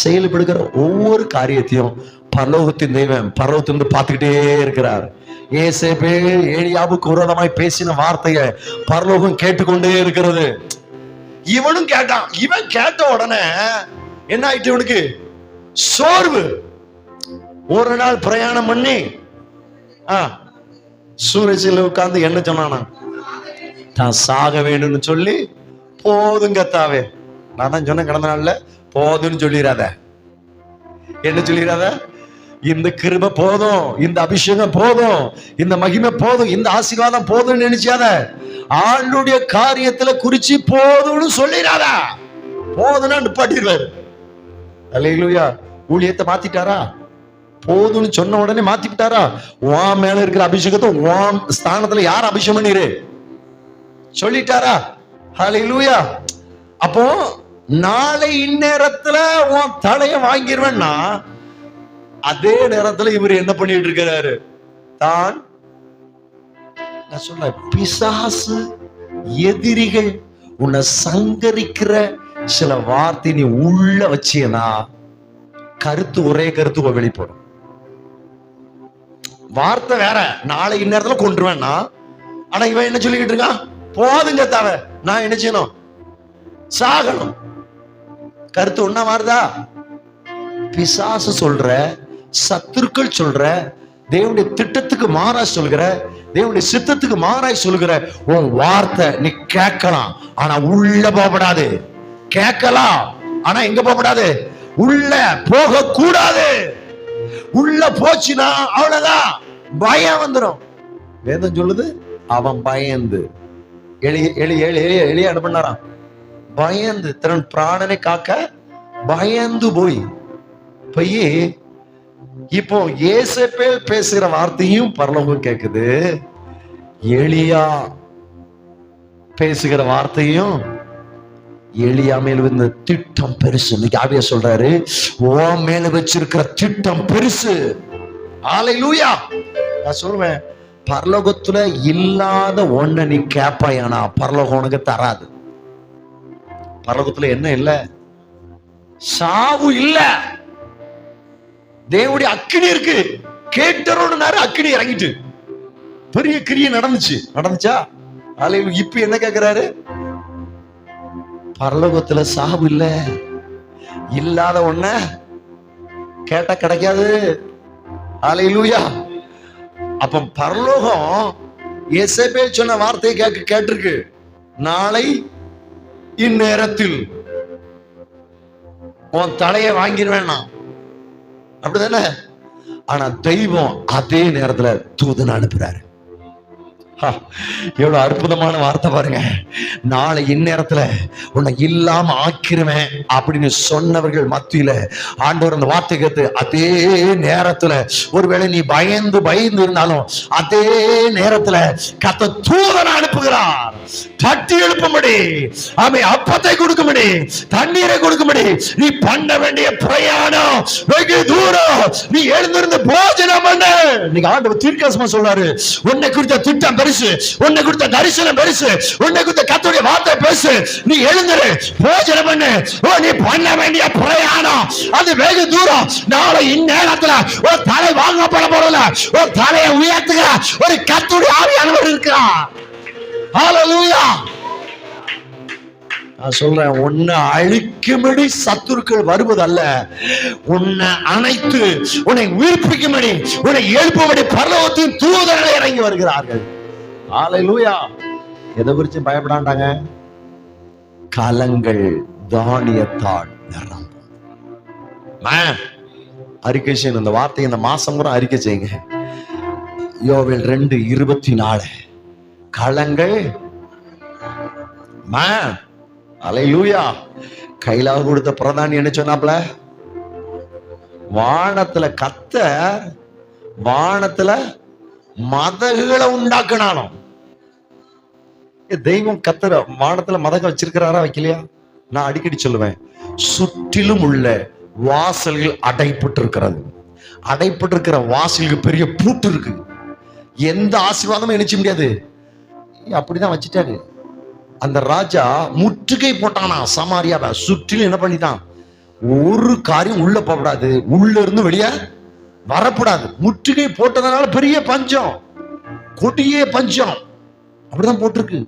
செயல்படுகிற ஒவ்வொரு காரியத்தையும் பரலோகத்தின் தெய்வம் பரலோகத்திலிருந்து பார்த்துக்கிட்டே இருக்கிறார். ஏசேபேல் ஏலியாவுக்கு விரோதமாய் பேசின வார்த்தையை பரலோகம் கேட்டுக்கொண்டே இருக்கிறது. இவனும் கேட்டான். இவன் கேட்ட உடனே என்ன ஆயிட்டு? இவனுக்கு சோர்வு. ஒரு நாள் பிரயாணம் பண்ணி சூரஜில உட்கார்ந்து என்ன சொன்னானா? தான் சாக வேணும்னு சொல்லி, போதும் கத்தாவே, நான் தான் சொன்ன கடந்த நாள்ல, போதும்னு சொல்லிடாத. என்ன சொல்லிடாத? இந்த கிருபை போதும், இந்த அபிஷேகம் போதும், இந்த மகிமை போதும், இந்த ஆசீர்வாதம் போதும்னு நினைச்சாத. ஆளுடைய காரியத்துல குறிச்சு போதும்னு சொல்லிடாத. போதும்னா நிப்பாட்டிடுவாரு. அல்லேலூயா. ஊழியத்தை மாத்திட்டாரா? போதும்னு சொன்ன உடனே மாத்தி விட்டாரா? உன் மேல இருக்கிற அபிஷேகத்தை உன் ஸ்தானத்துல யார் அபிஷேகம் பண்ணிரு சொல்லிட்டாரா? ஹல்லேலூயா. அப்போ நாளை இந்நேரத்துல உன் தலையை வாங்கிடுவேன்னா, அதே நேரத்துல இவர் என்ன பண்ணிட்டு இருக்கிறாரு? தான் நான் சொல்ல, பிசாசு, எதிரிகள் உன்னை சங்கரிக்கிற சில வார்த்தை நீ உள்ள வச்சியனா, கருத்து ஒரே கருத்து வெளிப்படும். வார்த்தை வேற. நாளை இந்நேரத்துல கொண்டுருவேன்னா, ஆனா இவன் என்ன சொல்லிக்கிட்டு இருக்கான்? போதுங்க தவ, நான் என்ன செய்யணும்? சாகணும். கருத்து ஒன்னா மாறுதா? பிசாசு சொல்ற, சத்துருக்கள் சொல்ற, தேவனுடைய திட்டத்துக்கு மாறாய் சொல்கிற, தேவனுடைய சித்தத்துக்கு மாறாய் சொல்கிற உன் வார்த்தை நீ கேட்கலாம், ஆனா உள்ள போகப்படாது. கேட்கலாம், ஆனா எங்க போகப்படாது? உள்ள போக கூடாது. உள்ள போச்சுன்னா அவ்வளவுதான், பயம் வந்துடும். வேதம் சொல்லுது, அவன் பயந்து எளிய பண்ணாராம். பயந்து தன் பிராணனை காக்க பயந்து போய் இப்போ ஏசேபேல் பேசுகிற வார்த்தையும் பரலோகம் கேக்குது, எலியா பேசுகிற வார்த்தையும். எலியா மேல இருந்த திட்டம் பெருசு. ஆவியா சொல்றாரு, ஓ மேல வச்சிருக்கிற திட்டம் பெருசு. ஹல்லேலூயா. நான் சொல்றேன், பரலோகத்துல இல்லாத ஒண்ண நீ கேப்பாயானா பரலோகம் உனக்கு தராது. பரலோகத்துல என்ன இல்ல? சாவு இல்ல. தேவனுடைய அக்கினி இருக்கு. கேட்டரோடு அக்கினி இறங்கிட்டு பெரிய கிரியை நடந்துச்சா? ஹல்லேலூயா. இப்ப என்ன கேக்குறாரு? பரலோகத்துல சாவு இல்ல. இல்லாத ஒண்ண கேட்டா கிடைக்காது. ஹல்லேலூயா. அப்ப பரலோகம் ஏசேபேல் சொன்ன வார்த்தையை கேட்டிருக்கு. நாளை இந்நேரத்தில் உன் தலையை வாங்கிடுவேன், அப்படிதானே? ஆனா தெய்வம் அதே நேரத்துல தூதனை அனுப்புறாரு. எவ்வளவு அற்புதமான வார்த்தை பாருங்க. நாளை இந்நேரத்துல உன்னை இல்லாம ஆக்கிருவேன் அப்படின்னு சொன்னவர்கள் மத்தியில ஆண்டவர் அந்த வார்த்தை கேட்டு அதே நேரத்துல, ஒருவேளை நீ பயந்து இருந்தாலும் அதே நேரத்துல கர்த்தர் தூதனை அனுப்புகிறார். தட்டி எழுப்பும்படி, அவன் அப்பத்தை கொடுக்கும்படி, தண்ணீரை கொடுக்கும்படி. நீ பண்ண வேண்டிய பிரயாணம் வெகு தூரம். நீ எழுந்திருந்து போஜனம் பண்ணு. நீங்க ஆண்டவர் தீர்க்கதரிசனமா சொல்றாரு, உன்னை குறித்த திட்டம் பெருசு, உன்னை குறித்த தரிசனம் பெருசு, உன்னை குறித்த கர்த்தருடைய வார்த்தை பெருசு. நீ எழுந்திரு, போஜனம் பண்ணு. நீ பண்ண வேண்டிய பிரயாணம் அது வெகு தூரம். நாளை இந்நேரத்துல ஒரு தலை வாங்கப்பட போறல, ஒரு தலையை உயர்த்துகிற ஒரு கர்த்தருடைய ஆவியானவர் இருக்கிறார். ஹல்லேலூயா. நான் சொல்றேன், உன்னை அழிக்கும்படி சத்துருக்கள் வருவதல்ல, உன்னை அணைத்து உன்னை உயிர்ப்பிக்கும்படி, உன்னை எழுப்பும்படி பரலோகத்தின் தூதர்கள் இறங்கி வருகிறார்கள். ஹல்லேலூயா. எதை குறித்து பயப்படாண்டாங்க? கலங்கள் தானியத்தால் நிரம்பும். அறிக்கை செய்யணும். இந்த வார்த்தையை இந்த மாசம் கூட அறிக்கை செய்யுங்க. யோவேல் 2:24 களங்கள் அல்லேலூயா. கையில கொடுத்த பிரதானி என்ன சொன்னாப்ல? வானத்துல வானத்துல மதகுகளை உண்டாக்குனாலும். தெய்வம் கத்தர் வானத்துல மதகம் வச்சிருக்கிறாரா வைக்கலையா? நான் அடிக்கடி சொல்லுவேன், சுற்றிலும் உள்ள வாசல்கள் அடைப்பட்டு இருக்கிறது. அடைப்பட்டு இருக்கிற வாசலுக்கு பெரிய பூட்டு இருக்கு. எந்த ஆசீர்வாதமும் நினைச்ச முடியாது. அப்படிதான் வச்சுட்டாரு. அந்த ராஜா முற்றுகை போட்டானா சமாரியாவை. சுற்றிலும் என்ன பண்ணிட்டான்? ஒரு காரியம் உள்ள போகக்கூடாது, உள்ள இருந்து வெளியே வரக்கூடாது. முற்றுகை போட்டதுனால பெரிய பஞ்சம், கொடிய பஞ்சம். அப்படிதான் போட்டிருக்கு.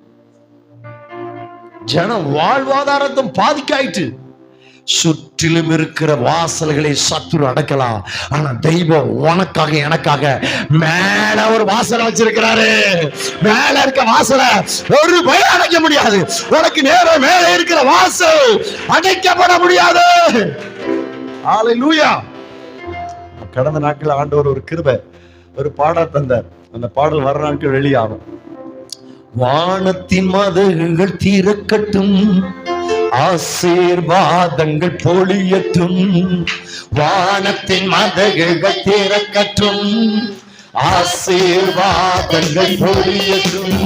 ஜனம் வாழ்வாதாரத்தும் பாதிக்காயிட்டு. சுற்றிலும் இருக்கிற வாசல்களை சத்துரு அடைக்கலாம். ஆனா தெய்வம் உனக்காக எனக்காக மேல ஒரு வாசலை வச்சிருக்கிறாரு. மேல இருக்க வாசலை ஒரு பயம் அடைக்க முடியாது. உனக்கு நேரம் மேல இருக்கிற வாசல் அடைக்கப்பட முடியாது. ஹல்லேலூயா. கடந்த நாட்கள் ஆண்டவர் ஒரு கிருபை, ஒரு பாடல் தந்தார். அந்த பாடல் வர நாட்கள் வெளியாகும். வானத்தின் மதகுகள் திறக்கட்டும், ஆசீர்வாதங்கள் பொழியட்டும். வானத்தின் மதகுகள் திறக்கட்டும், ஆசீர்வாதங்கள் பொழியட்டும்.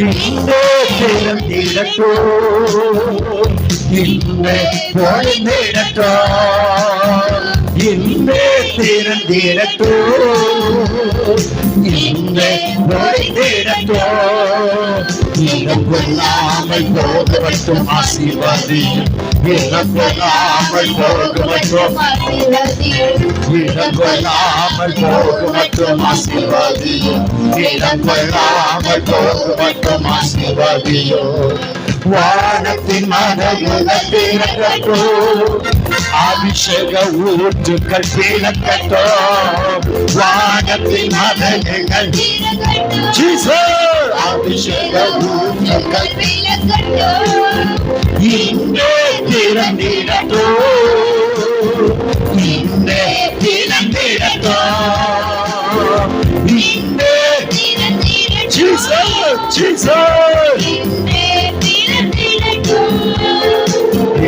இங்கே திறந்திடட்டோ, இங்கே பொழிந்திடட்டோ, இங்கே திறந்திடட்டோ, இங்கே பொழிந்திடட்டோ. இடம் கொள்ளாமல் போகட்டும் ஆசீர்வாதியும், இடம் கொள்ளாமல் போகட்டும், இடம் கொள்ளாமல் போகட்டும் ஆசீர்வாதியும், இடம் கொள்ளாமல் போகட்டும் ஆசீர்வாதியும். வானத்தின் மதகுகள் திறக்கட்டும், அபிஷேக ஊற்றுக்கள் திறக்கட்டும். வானத்தின் மதகுகள் அபிஷேக ஊற்றுக்கள் இங்கே திறந்திடட்டோ, இங்கே திறந்திடட்டோ, இங்கே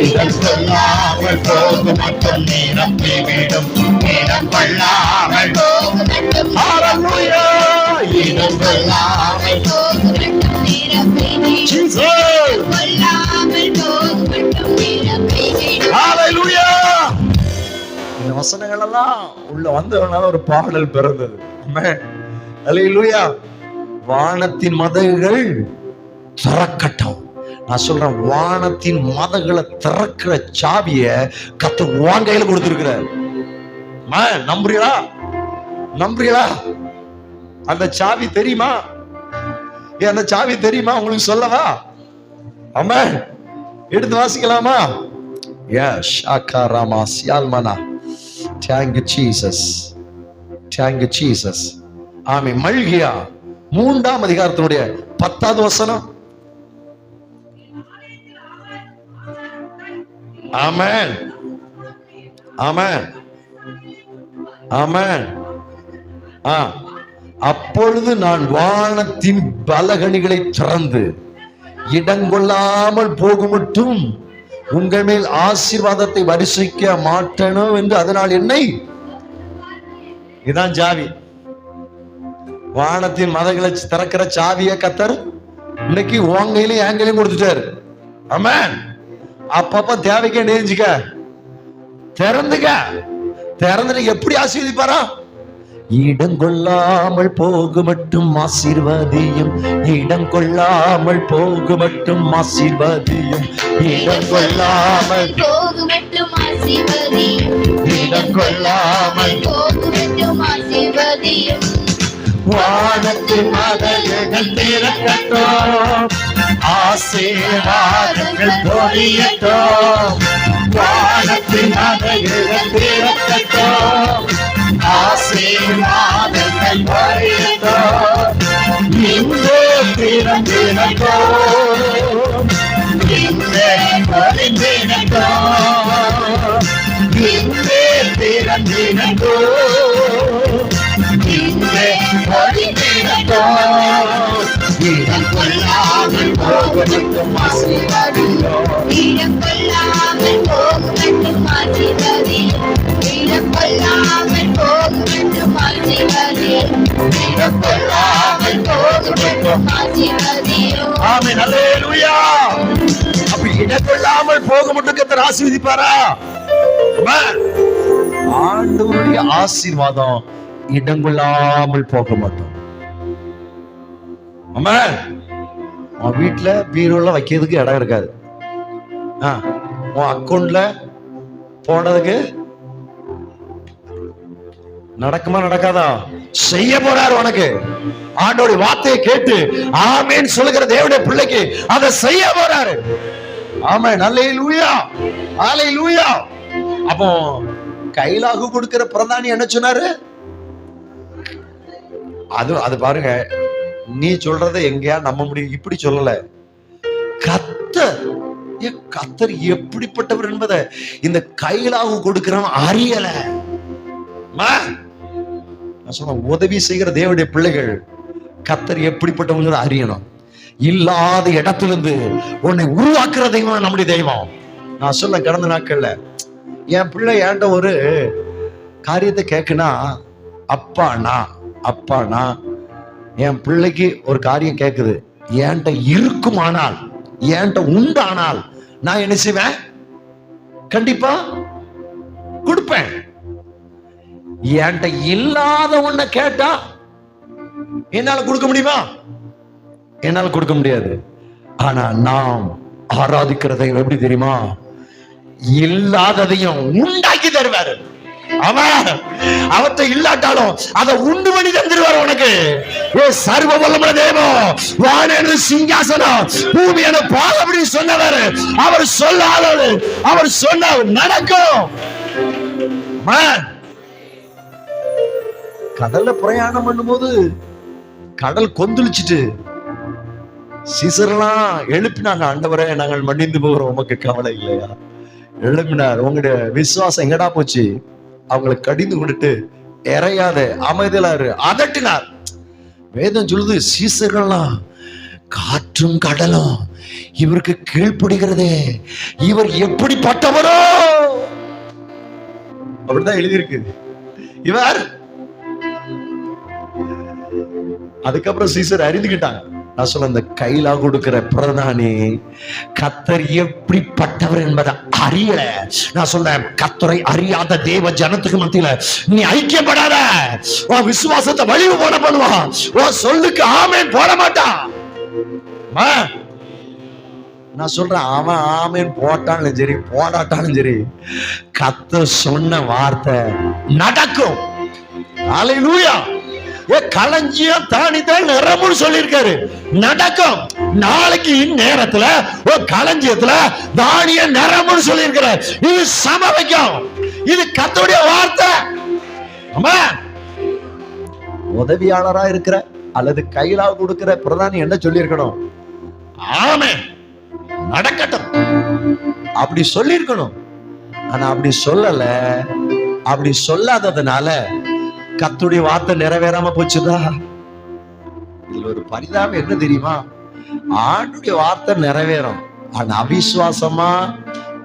இடம் கொள்ளாமல் போகும் மட்டும் நிரப்பிவிடும், இடம் கொள்ளாமல் ஹல்லேலூயா, இடம் கொள்ளாமல் ஹல்லேலூயா. இந்த வசனங்கள் எல்லாம் உள்ள வந்தவனால ஒரு பாடல் பிறந்தது. ஹல்லேலூயா. வானத்தின் மதகுகள் திறக்கட்டும். நான் சொல்றேன், வானத்தின் மதகளை திறக்கிற சாவிய கர்த்தர் உன் கையில கொடுத்திருக்கிறார். நம்புறீங்களா? நம்புறீங்களா? அந்த சாவி தெரியுமா? அந்த சாவி தெரியுமா உங்களுக்கு? சொல்லவா? ஆமென். எடுத்து வாசிக்கலாமா? எஸ். ஆகாராமா சியால்மனா. Thank you Jesus. Thank you Jesus. Amen. மல்கியா 3ஆம் அதிகாரத்தினுடைய 10வது வசனம். ஆமென், ஆமென், ஆமென். அப்பொழுது நான் வானத்தின் பலகணிகளை திறந்து இடங்கொள்ளாமல் போகுமட்டும் உங்கள் மேல் ஆசீர்வாதத்தை வருஷிக்க மாட்டணும் என்று அதனால் என்னை. இதான் சாவி. வானத்தின் மதகளை திறக்கிற சாவிய கர்த்தர் இன்னைக்கு உங்கையிலும் எங்கையிலும் கொடுத்துட்டாரு. ஆமென். அப்பப்ப தேவைக்கே நேர்ஞ்சுக்க, திறந்துக்க. திறந்துட்டு எப்படி ஆசீர்வதிப்பாரா? இடம் கொள்ளாமல் போகு மட்டும் ஆசீர்வாதியும், இடம் கொள்ளாமல் போகு மட்டும் ஆசீர்வாதியும், இடம் கொள்ளாமல் போகு மட்டும் ஆசீர்வாதியும், இடம் கொள்ளாமல் போகு மட்டும் ஆசீர்வாதியும். வானத்தின் மதகுகள் திறக்கட்டும், ஆசீர்வாதங்கள் பொழியட்டும். வானத்தின் மதகுகள் திறக்கட்டும், ஆசீர்வாதங்கள் பொழியட்டும். இங்கே திறந்திடட்டும், இங்கே பொழிந்திடட்டும், இங்கே இன்றே ஒளிந்திடட்டும். இடம் கொள்ளாமல் போகட்டும் ஆசீர்வாதியும். இடம் கொள்ளாமல் போகட்டும் ஆசீர்வாதியும். இடம் கொள்ளாமல் போகட்டும் ஆசீர்வாதியும். இடம் கொள்ளாமல் போகட்டும் ஆசீர்வாதியும். ஆமென். அல்லேலூயா. அப்ப இடங்கொள்ளாமல் போக மட்டும் கர்த்தர் ஆசீர்வதிப்பாரா? ஆண்டவருடைய ஆசீர்வாதம் இடங்கொள்ளாமல் போக மாட்டோம். ஆமென். உன் வீட்டுல பீரோல வைக்கிறதுக்கு இடம் இருக்காது. உன் அக்கௌண்ட்ல போனதுக்கு நடக்குமா நடக்காதா? செய்ய போறாரு உனக்கு. ஆண்டோடைய வார்த்தையை கேட்டு ஆமென் சொல்லுகிற தேவனுடைய பிள்ளைக்கு அதை செய்ய போறாரு. ஆமென். அல்லேலூயா. அல்லேலூயா. அப்போ கைலாகு கொடுக்கிற பிரதானி என்ன சொன்னாரு? அது பாருங்க, நீ சொல்றத எங்கயா நம்ப முடியும்? இப்படி சொல்லல. கர்த்தர் எப்படிப்பட்டவர் என்பதை இந்த கைலாகு கொடுக்கிறவன் அறியல. நான் சொன்ன உதவி செய்கிற தேவனுடைய பிள்ளைகள் கர்த்தர் எப்படிப்பட்டவங்க அறியணும். இல்லாத இடத்திலிருந்து உன்னை உருவாக்குற தெய்வம் நம்முடைய தெய்வம். நான் சொல்ல கடந்த நாட்கள்ல என் பிள்ளை ஏண்ட ஒரு காரியத்தை கேட்குனா, அப்பானா என் பிள்ளைக்கு ஒரு காரியம் கேட்குது, என்கிட்ட இருக்குமானால், என்கிட்ட உண்டானால் நான் என்ன செய்வேன்? கண்டிப்பா கொடுப்பேன். என்கிட்ட இல்லாத ஒன்ன கேட்டா என்னால கொடுக்க முடியுமா? என்னால கொடுக்க முடியாது. ஆனா நாம் ஆராதிக்கிறதை எப்படி தெரியுமா? இல்லாததையும் உண்டாக்கி தருவாரு. அவற்றை இல்லாட்டாலும் அதை உண்டு பண்ணி தந்துருவார் உனக்கு. சர்வ வல்லமை தேவன், வானேனது சிங்காசனம், பூமியான பாதபடி சொன்னவர். அவர் சொல்லாதது அவர் சொன்ன நடக்கும். கடல்ல பிரயாணம் பண்ணும்போது கடல் கொந்தளிச்சுட்டு சீசரெல்லாம் எழுப்பினாங்க, ஆண்டவரே நாங்கள் மடிந்து போகிறோம், உமக்கு கவலை இல்லையா? எழுப்பினார். உங்களுடைய விசுவாசம் எங்கடா போச்சு? அவங்களை கடிந்து கொண்டுட்டு இறையாத அமைதலாரு அதட்டினார். வேதம் சொல்லுது, சீசர்கள்லாம் காற்றும் கடலும் இவருக்கு கீழ்ப்படுகிறதே, இவர் எப்படிப்பட்டவரோ அப்படிதான் எழுதியிருக்கு. இவர் அதுக்கப்புறம் சீசர் அறிந்துகிட்டாங்க. நான் சொல்ல, இந்த கையிலா கொடுக்கிற பிரதானி கர்த்தர் எப்படிப்பட்டவர் என்பதை அறியல. நான் சொல்றேன், கர்த்தரை அறியாத தேவ ஜனத்துக்கு மத்தியில நீ ஐக்கியப்படாத. உன் விசுவாசத்தை வலிவு போட பண்ணுவான். உன் சொல்லுக்கு ஆமேன் போட மாட்டான். நான் சொல்றேன், அவன் ஆமேன் போட்டாலும் சரி போடாட்டாலும் சரி, கர்த்தர் சொன்ன வார்த்தை நடக்கும். அல்லேலூயா. களஞ்சியம் தானிதான் நிரம்புன்னு சொல்லியிருக்காரு, நடக்கும். நாளைக்கு இந்நேரத்துல களஞ்சியத்துல தானியம் நிரம்புன்னு சொல்லியிருக்கிறார். இது சம்பவிக்கும். இது கர்த்தருடைய வார்த்தை. உதவியாளரா இருக்கிற அல்லது கையிலா கொடுக்கிற பிரதானி என்ன சொல்லி இருக்கணும்? ஆமென் நடக்கட்டும் அப்படி சொல்லி இருக்கணும். ஆனா அப்படி சொல்லல. அப்படி சொல்லாததுனால கர்த்தருடைய வார்த்தை நிறைவேறாம போச்சுதா? இதுல ஒரு பரிதாபம் என்ன தெரியுமா? ஆண்டவருடைய வார்த்தை நிறைவேறும். ஆனா அவிசுவாசமா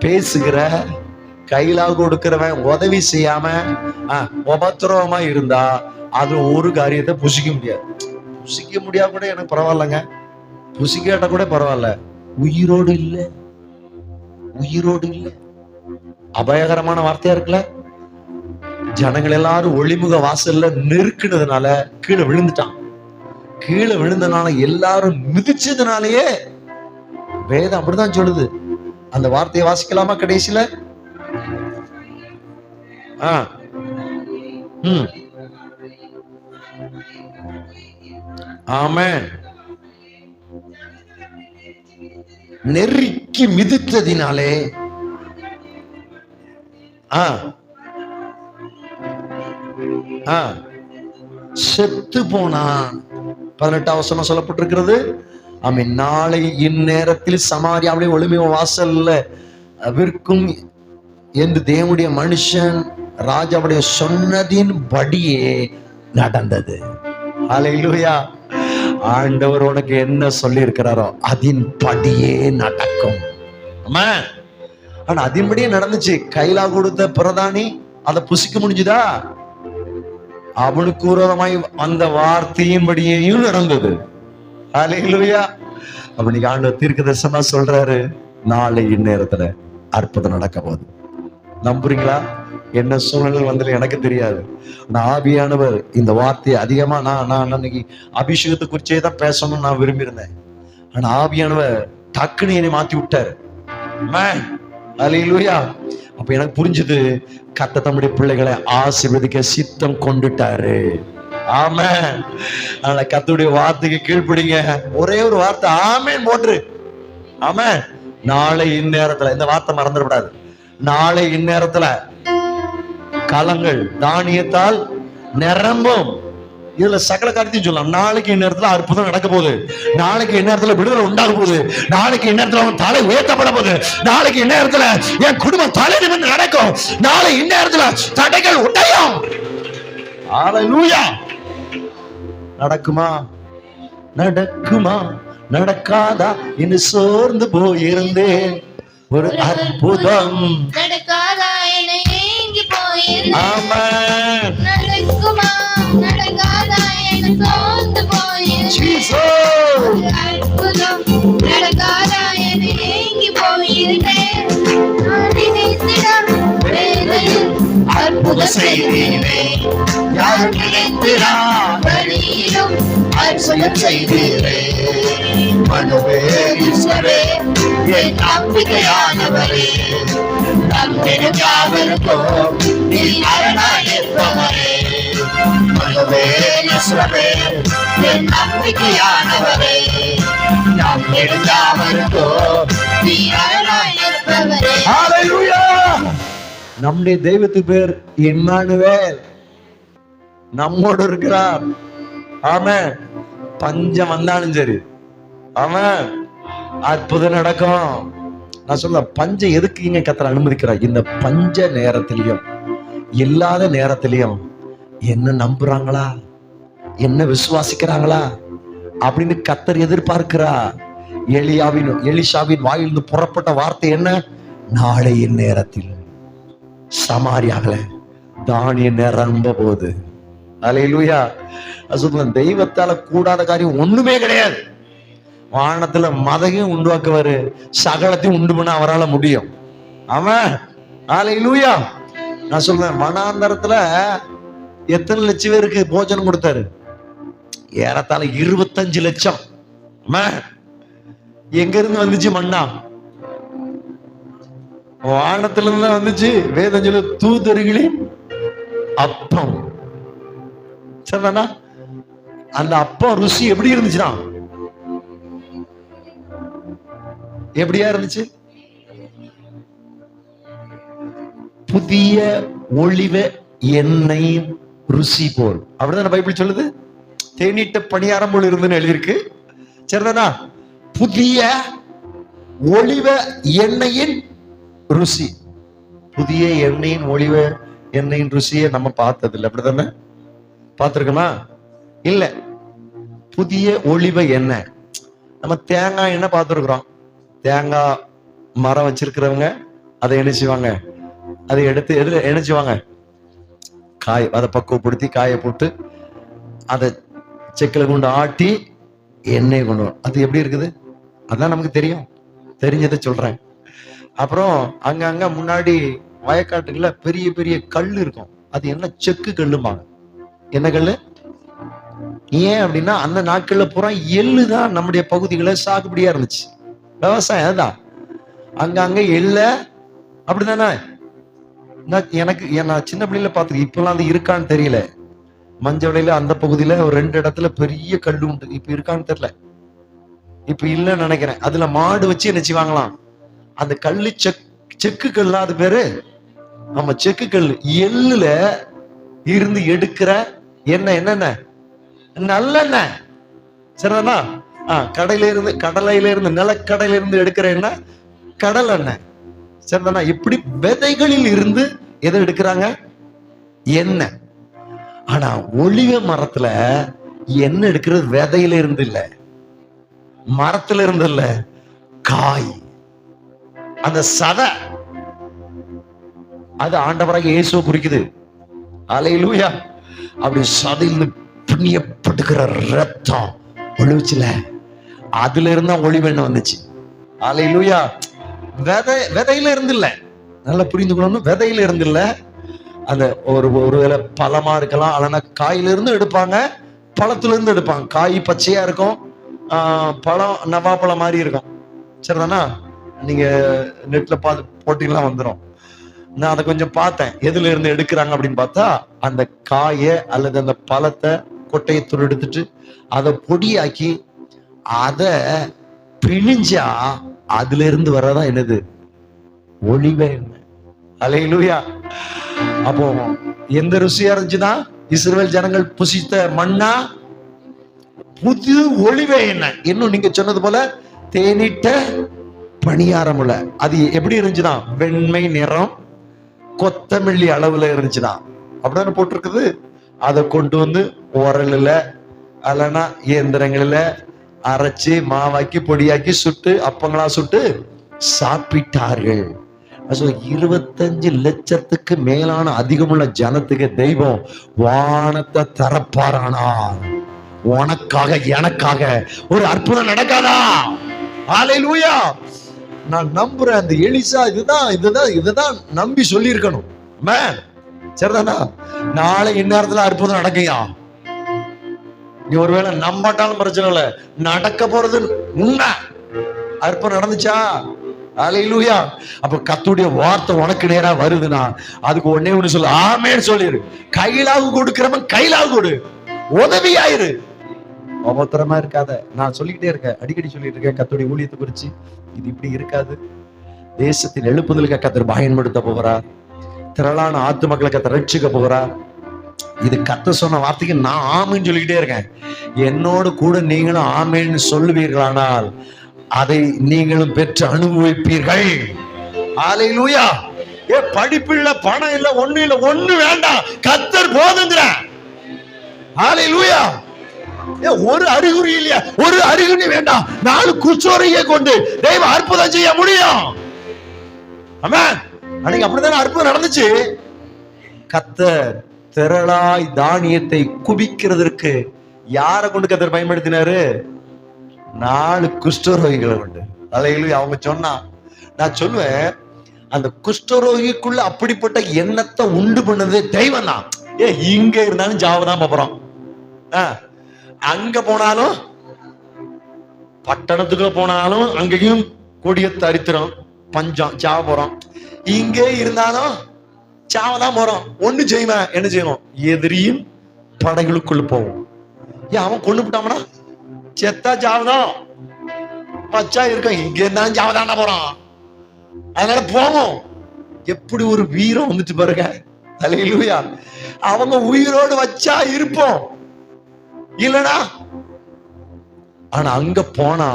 பேசுகிற கையிலா கொடுக்கிறவன் உதவி செய்யாம உபத்திரவமா இருந்தா அது ஒரு காரியத்தை புசிக்க முடியாது. புசிக்க முடியாது கூட எனக்கு பரவாயில்லைங்க, புசிக்காட்ட கூட பரவாயில்ல. உயிரோடு இல்லை, உயிரோடு இல்லை. அபாயகரமான வார்த்தையா இருக்குல்ல. ஜனங்கள் எல்லாரும் ஒளிமுக வாசல்ல நெருக்கினதுனால கீழே விழுந்துட்டான். கீழே விழுந்தனால எல்லாரும் மிதிச்சதுனாலயே வேதம் அப்படிதான் சொல்லுது. அந்த வார்த்தையை வாசிக்கலாமா கடைசியில? ஆமென். நெருக்கி மிதித்ததினாலே செத்து போனான். 18ஆம் வசனம் சொல்லப்பட்டிருக்கிறது. ஆமென். நாளை இந்நேரத்தில் சமாரியாவுடைய ஒளிமை வாசல்ல விற்கும் என்று தேவனுடைய மனுஷன் ராஜாவுடைய சொன்னதின் படியே நடந்தது. ஹல்லேலூயா. ஆண்டவர் உனக்கு என்ன சொல்லி இருக்கிறாரோ அதன் படியே நடக்கும். ஆமென். ஆனா அதன்படியே நடந்துச்சு. கைலா கொடுத்த பிரதானி அதை புசிக்க முடிஞ்சுதா? அவனுக்கு விரோதமாய் அந்த வார்த்தையின்படியேயும் நடந்தது. ஹல்லேலூயா. அப்ப நீங்க ஆண்டவர் தீர்க்கதரிசனமா சொல்றாரு, நாளை இந்நேரத்துல அற்புதம் நடக்க போகுது. நம்புறீங்களா? என்ன சூழ்நிலை வந்தது எனக்கு தெரியாது. ஆவியானவர் இந்த வார்த்தையை அதிகமா நான் அன்னைக்கு அபிஷேகத்தை குறிச்சே தான் பேசணும்னு நான் விரும்பியிருந்தேன். ஆனா ஆவியானவர் டக்குன்னு என்னை மாத்தி விட்டாரு. ஹல்லேலூயா. அப்ப எனக்கு புரிஞ்சது, கர்த்தர் தம்முடைய பிள்ளைகளை ஆசீர்வதிக்க சித்தம் கொண்டுட்டாரு. ஆமென். அதனால கர்த்தருடைய வார்த்தைக்கு கீழ்ப்படிங்க. ஒரே ஒரு வார்த்தை ஆமென் போட்டுரு. ஆமென். நாளை இந்நேரத்துல, இந்த வார்த்தை மறந்துடக்கூடாது. நாளை இந்நேரத்துல களங்கள் தானியத்தால் நிரம்பும். இதுல சகல காரியத்தையும் சொல்லலாம். நாளைக்கு இந்நேரத்துல அற்புதம் நடக்க போகுது. நாளைக்கு இந்நேரத்துல விடுதலை உண்டாக போகுது. நாளைக்கு இந்நேரத்துல அவன் தலை உயர்த்தப்பட போகுது. நாளைக்கு இந்நேரத்துல என் குடும்பம் தலை நிமிர்ந்து நடக்கும். நாளை இந்நேரத்துல தடைகள் உடையும். ஹல்லேலூயா. நடக்குமா? நடக்குமா? நடக்காதா? இன்னும் சோர்ந்து போயிருந்தேன். ஒரு அற்புதம் நடக்காதா? என ஏங்கி போயிருந்தேன். ஆமென். நடக்குமா? நடக்காதா? என சோர்ந்து போயிருந்தேன். ஜீசஸ். ஒரு அற்புதம் நடக்காதா? என ஏங்கி போயிருந்தேன். நான் நினைத்திட வேளையில் அற்புதம் செய்தீரே. யாரும் நினைத்திடா வழியிலும் அற்புதம் செய்தீரே. மனுவேஸ்வரே, என் நம்பிக்கையானவரே, நம்பிடும் யாவருக்கும் நீ அரணாயிருப்பவரே. மனுவேஸ்வரே, என் நம்பிக்கையானவரே, நம்பிடும் யாவருக்கும் நீ அரணாயிருப்பவரே. ஹல்லேலூயா. நம்முடைய தெய்வத்துக்கு பேர் இம்மானுவேல். நம்மோடு இருக்கிறார். ஆமென். பஞ்சம் வந்தாலும் சரி, ஆமென், அற்புதம் நடக்கும். நான் சொல்ல, பஞ்சம் எதுக்கு இங்க கர்த்தர் அனுமதிக்கிறார்? இந்த பஞ்ச நேரத்திலையும் இல்லாத நேரத்திலையும் என்ன நம்புறாங்களா, என்ன விசுவாசிக்கிறாங்களா அப்படின்னு கர்த்தர் எதிர்பார்க்கிறா. எலிஷாவின் வாயிலிருந்து புறப்பட்ட வார்த்தை என்ன? நாளை நேரத்தில் சமாரியாகல தானியம் நிரம்ப போகுது. ஹல்லேலூயா. சொல்றேன், தெய்வத்தால கூடாத காரியம் ஒண்ணுமே கிடையாது. வானத்துல மதையும் உண்டாக்குவாரு, சகலத்தையும் உண்டு பண்ண அவரால் முடியும். ஆமென். ஹல்லேலூயா. நான் சொல்றேன், வனாந்தரத்துல எத்தனை லட்சம் பேருக்கு போஜனம் கொடுத்தாரு? ஏறத்தாழ 25 லட்சம். ஆமென். எங்க இருந்து வந்துச்சு மண்ணா? வானத்துல இருந்து வந்துச்சு. வேதம் சொல்ல, தூதர்களின் அப்பம். சரிதானா? அந்த அப்பம் ருசி எப்படி இருந்துச்சுன்னா, எப்படியா இருந்துச்சு? புதிய ஒளிவ எண்ணெய் ருசி போல். அப்படிதான் பைபிள் சொல்லுது. தேநீட்ட பணியாரம் போல் இருந்துன்னு எழுதியிருக்கு. சரிதானா? புதிய ஒளிவ எண்ணெயின் ருசி. புதிய எண்ணெயின் ஒளிவ எண்ணெயின் ருசியை நம்ம பார்த்தது இல்லை. அப்படித்தானே? பார்த்திருக்கோமா? இல்ல. புதிய ஒளிவ எண்ணெய். நம்ம தேங்காய் எண்ணெய் பார்த்துருக்குறோம். தேங்காய் மரம் வச்சிருக்கிறவங்க அதை என்ன செய்வாங்க? அதை எடுத்து எதுல என்ன செய்வாங்க? காய், அதை பக்குவப்படுத்தி காய போட்டு அதை செக்கில் கொண்டு ஆட்டி எண்ணெய் கொண்டு வரும். அது எப்படி இருக்குது? அதான் நமக்கு தெரியும். தெரிஞ்சதை சொல்றேன். அப்புறம் அங்கங்க முன்னாடி வயக்காட்டுல பெரிய பெரிய கல் இருக்கும். அது என்ன? செக்கு கல்லும்பாங்க. என்ன கல்லு? ஏன் அப்படின்னா, அந்த நாட்கள்ல பூரா எள்ளு தான் நம்முடைய பகுதிகளை சாகுபடியா இருந்துச்சு. விவசாயம் தான். அங்க எள்ள அப்படிதானே? எனக்கு நான் சின்ன பிள்ளைல பார்த்துருக்கேன். இப்பெல்லாம் அது இருக்கான்னு தெரியல. மஞ்சளையில அந்த பகுதியில ஒரு 2 இடத்துல பெரிய கல்லு உண்டு. இப்ப இருக்கான்னு தெரியல. இப்ப இல்லைன்னு நினைக்கிறேன். அதுல மாடு வச்சு என்ன செய்வாங்களாம்? அந்த கல்லு செக்கு கல்லா அது பேரு? ஆமா, செக்கு கல்லு. எள்ளுல இருந்து எடுக்கிற எண்ணெய் என்னென்ன? நல்லெண்ணெய். சரிதானா? கடலையில இருந்து நிலக்கடையில இருந்து எடுக்கிற எண்ணெய் கடல் எண்ணெய். சரிதானா? இப்படி விதைகளில் இருந்து எதை எடுக்கிறாங்க? எண்ணெய். ஆனா ஒலிவ மரத்துல எண்ணெய் எடுக்கிறது விதையில இருந்து இல்ல, மரத்துல இருந்து இல்ல, காய். அந்த சதை அது ஆண்டவராக இயேசுவை குறிக்குது. அல்லேலூயா. அப்படி சதையிலிருந்து பிணியப்பட்டுக்கிற ரத்தம் ஒளிவுச்சுல, அதுல இருந்தா ஒளிவெண்ணெய் வந்துச்சு. அல்லேலூயா. விதையில இருந்து இல்ல, நல்லா புரிந்துக்கணும். விதையில இருந்து இல்ல, அந்த ஒருவேளை பழமா இருக்கலாம், அல்லனா காயில இருந்து எடுப்பாங்க, பழத்துல இருந்து எடுப்பாங்க. காய் பச்சையா இருக்கும், பழம் நவாப்பழம் மாதிரி இருக்கும். சரிதானா? நீங்க நெட்ல போட்டீங்கன்னா வந்துடும். நான் அதை கொஞ்சம் பார்த்தேன், எதுல இருந்து எடுக்கிறாங்க அப்படின்னு பார்த்தா, அந்த காயை அல்லது அந்த பழத்தை கொட்டையை எடுத்துட்டு அதை பொடியாக்கி அதை பிழிஞ்சா அதுல இருந்து வர்றதா என்னது? ஒளிவ எண்ணெய். அல்லேலூயா. அப்போ எந்த ருசியா இருந்துச்சுன்னா, இஸ்ரவேல் ஜனங்கள் புசித்த மன்னா புது ஒளிவ எண்ணெய். இன்னும் நீங்க சொன்னது போல தேனிட்ட பணியாரமுள்ள. அது எப்படி இருந்துச்சுன்னா, வெண்மை நிறம், கொத்தமல்லி அளவுல இருந்துச்சுன்னா, அப்படிதானே போட்டிருக்குது. அதை கொண்டு வந்து உரல்ல அல்லனா இயந்திரங்கள்ல அரைச்சு மாவாக்கி பொடியாக்கி சுட்டு அப்பங்களா சுட்டு சாப்பிட்டார்கள். 25 லட்சத்துக்கு மேலான அதிகமுள்ள ஜனத்துக்கு தெய்வம் வானத்தை தரப்பாரானார். உனக்காக எனக்காக ஒரு அற்புதம் நடக்காதா? ஹல்லேலூயா. நான் நம்புறேன், அந்த எலிசா இதுதான் நம்பி சொல்லி இருக்கணும். சரிதானா? நாளை இந்நேரத்துல அற்புதம் நடக்கையா? நீ ஒருவேளை நம்பாட்டாலும் பிரச்சனை இல்ல, நடக்க போறது உண்மை. அற்புதம் நடந்துச்சா? அல்லேலூயா. அப்ப கர்த்தருடைய வார்த்தை உனக்கு நேரா வருதுன்னா அதுக்கு ஒண்ணே ஒண்ணு சொல்லு, ஆமென் சொல்லிரு. கையிலாவு கொடுக்கிறவன் கையிலாவு கொடு, உதவியாயிரு. அவசரமா இருக்காத. நான் சொல்லிக்கிட்டே இருக்கேன், அடிக்கடி சொல்லிட்டு இருக்கேன் கர்த்தருடைய ஊழியத்தை குறிச்சு. இது இப்படி இருக்காது. தேசத்தின் எழுப்புதலுக்கு கர்த்தர் பயன்படுத்த போகிறார். திரளான ஆத்துமக்களை கர்த்தர் ரட்சிக்க போகிறார். இது கர்த்தர் சொன்ன வார்த்தைக்கு நான் ஆமென்னு சொல்லிக்கிட்டே இருக்கேன். என்னோடு கூட நீங்களும் ஆமென்னு சொல்லுவீர்களானால் அதை நீங்களும் பெற்று அனுபவிப்பீர்கள். அல்லேலூயா. படிப்பு இல்ல, பணம் இல்ல, ஒண்ணு இல்ல, ஒண்ணு வேண்டாம், கர்த்தர் போதுங்கிற. அல்லேலூயா. ஒரு அறிகுறி இல்லையா? ஒரு அறிகுறி வேண்டாம். 4 குச்சோரையை கொண்டு தெய்வ அற்புதம் செய்ய முடியும். ஆமென். அன்னைக்கு அப்படித்தானே அற்புதம் நடந்துச்சு. கர்த்தர் திரளாய் தானியத்தை குவிக்கிறதற்கு யாரை கொண்டு கர்த்தர் பயன்படுத்தினாரு? 4 குஷ்டரோகிகளை கொண்டு. அல்லேலூயா. அவங்க சொன்னா, நான் சொல்லுவேன், அந்த குஷ்டரோகிக்குள்ள அப்படிப்பட்ட எண்ணத்தை உண்டு பண்ணது தெய்வம் தான். இங்க இருந்தாலும் ஜாவதான் போறோம், அங்க போனாலும் பட்டணத்துக்குள்ள போனாலும் அங்கேயும் கொடிய தரித்திரம் பஞ்சம் சாவ போறோம். இங்கே இருந்தாலும் சாவதான் போறோம். ஒண்ணு செய்வேன், என்ன செய்யணும்? எதிரியும் படைகளுக்குள்ள போவோம். அவன் கொண்டு விட்டாமனா செத்தா சாவதான், பச்சா இருக்கும், இங்க இருந்தாலும் சாவதான போறோம். அதனால போவோம். எப்படி ஒரு வீரம் வந்துட்டு பாருங்க. அல்லேலூயா. அவங்க உயிரோடு வச்சா இருப்போம், இல்லனா. ஆனா அங்க போனா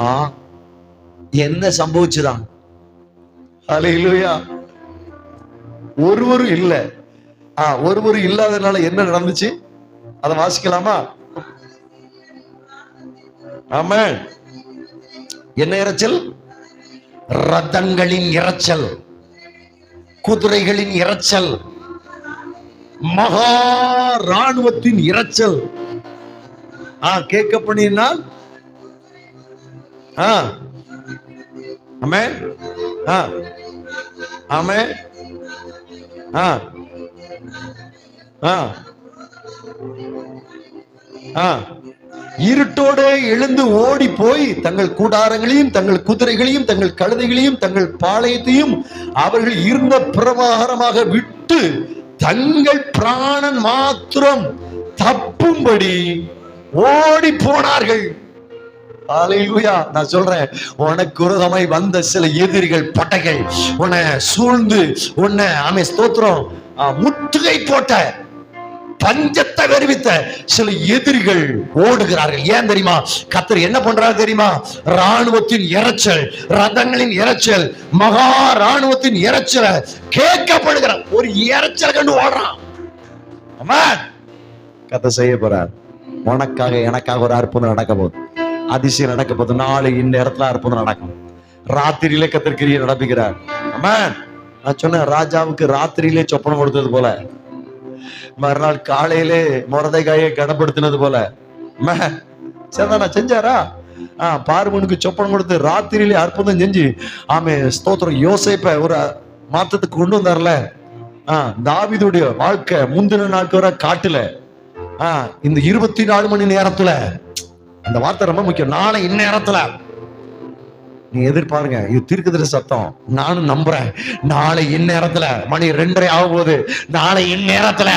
என்ன சம்பவிச்சுதான்? அல்லேலூயா. ஒருவரும் இல்ல. ஒருவரும் இல்லாதனால என்ன நடந்துச்சு? அதை வாசிக்கலாமா? ஆமென். என்ன இரைச்சல்? ரதங்களின் இரைச்சல், குதிரைகளின் இரைச்சல், மகா ராணுவத்தின் இரைச்சல். கேட்க பண்ணினால் ஆமென். ஆமென். இருட்டோடு எழுந்து ஓடி போய் தங்கள் கூடாரங்களையும் தங்கள் குதிரைகளையும் தங்கள் கழுதைகளையும் தங்கள் பாளையத்தையும் அவர்கள் இருந்த பிரகாரமாக விட்டு தங்கள் பிராணன் மாத்திரம் தப்பும்படி ஓடி போனார்கள். அல்லேலூயா. நான் சொல்றேன், உனக்கு விரோதமாய் வந்த சில எதிரிகள் பட்டைகள் உன்னை சூழ்ந்து உன்னை ஸ்தோத்திரம் முற்றுகை போட்ட, பஞ்சத்தை வருவித்த சில எதிரிகள் ஓடுகிறார்கள். ஏன் தெரியுமா? கர்த்தர் என்ன பண்றாரு தெரியுமா? ராணுவத்தின் இரைச்சல், ரதங்களின் இரைச்சல், மகா ராணுவத்தின் இரைச்சல் கேட்கப்படுகிற ஒரு இரைச்சல் கண்டு ஓடுறான். ஆமென். கர்த்தர் செய்ய போறார். உனக்காக எனக்காக ஒரு அற்புதம் நடக்க போகுது. அதிசயம் நடக்க போகுது. நாளை இந்நேரத்துல அற்புதம் நடக்கும். ராத்திரியிலே கர்த்தர் கிரியை நடப்பிக்கிறார். ஆமென். நான் சொன்னேன், ராஜாவுக்கு ராத்திரியிலே சொப்பனம் கொடுத்தது போல, மறுநாள் காலையிலே மொர்தெகாயை கனப்படுத்தினது போல. ஆமென். சரிதானா? செஞ்சாரா? பார்வோனுக்கு சொப்பனம் கொடுத்து ராத்திரியிலே அற்புதம் செஞ்சு, ஆமே ஸ்தோத்திரம், யோசேப்பை ஒரு மாற்றத்துக்கு கொண்டு வந்தார்ல. தாவீதுடைய வாழ்க்கை முந்தின நாட்கள் வரை காட்டுல, இந்த 24 மணி நேரத்துல, அந்த வார்த்தை ரொம்ப முக்கியம். நாளை இந்நேரத்துல நீ எதிர்பாருங்க, இது தீர்க்கதரிசி சத்தம். நானும் நம்புறேன். நாளை இந்நேரத்துல, மணி 2:30 ஆகும் போது, நாளை இந்நேரத்துல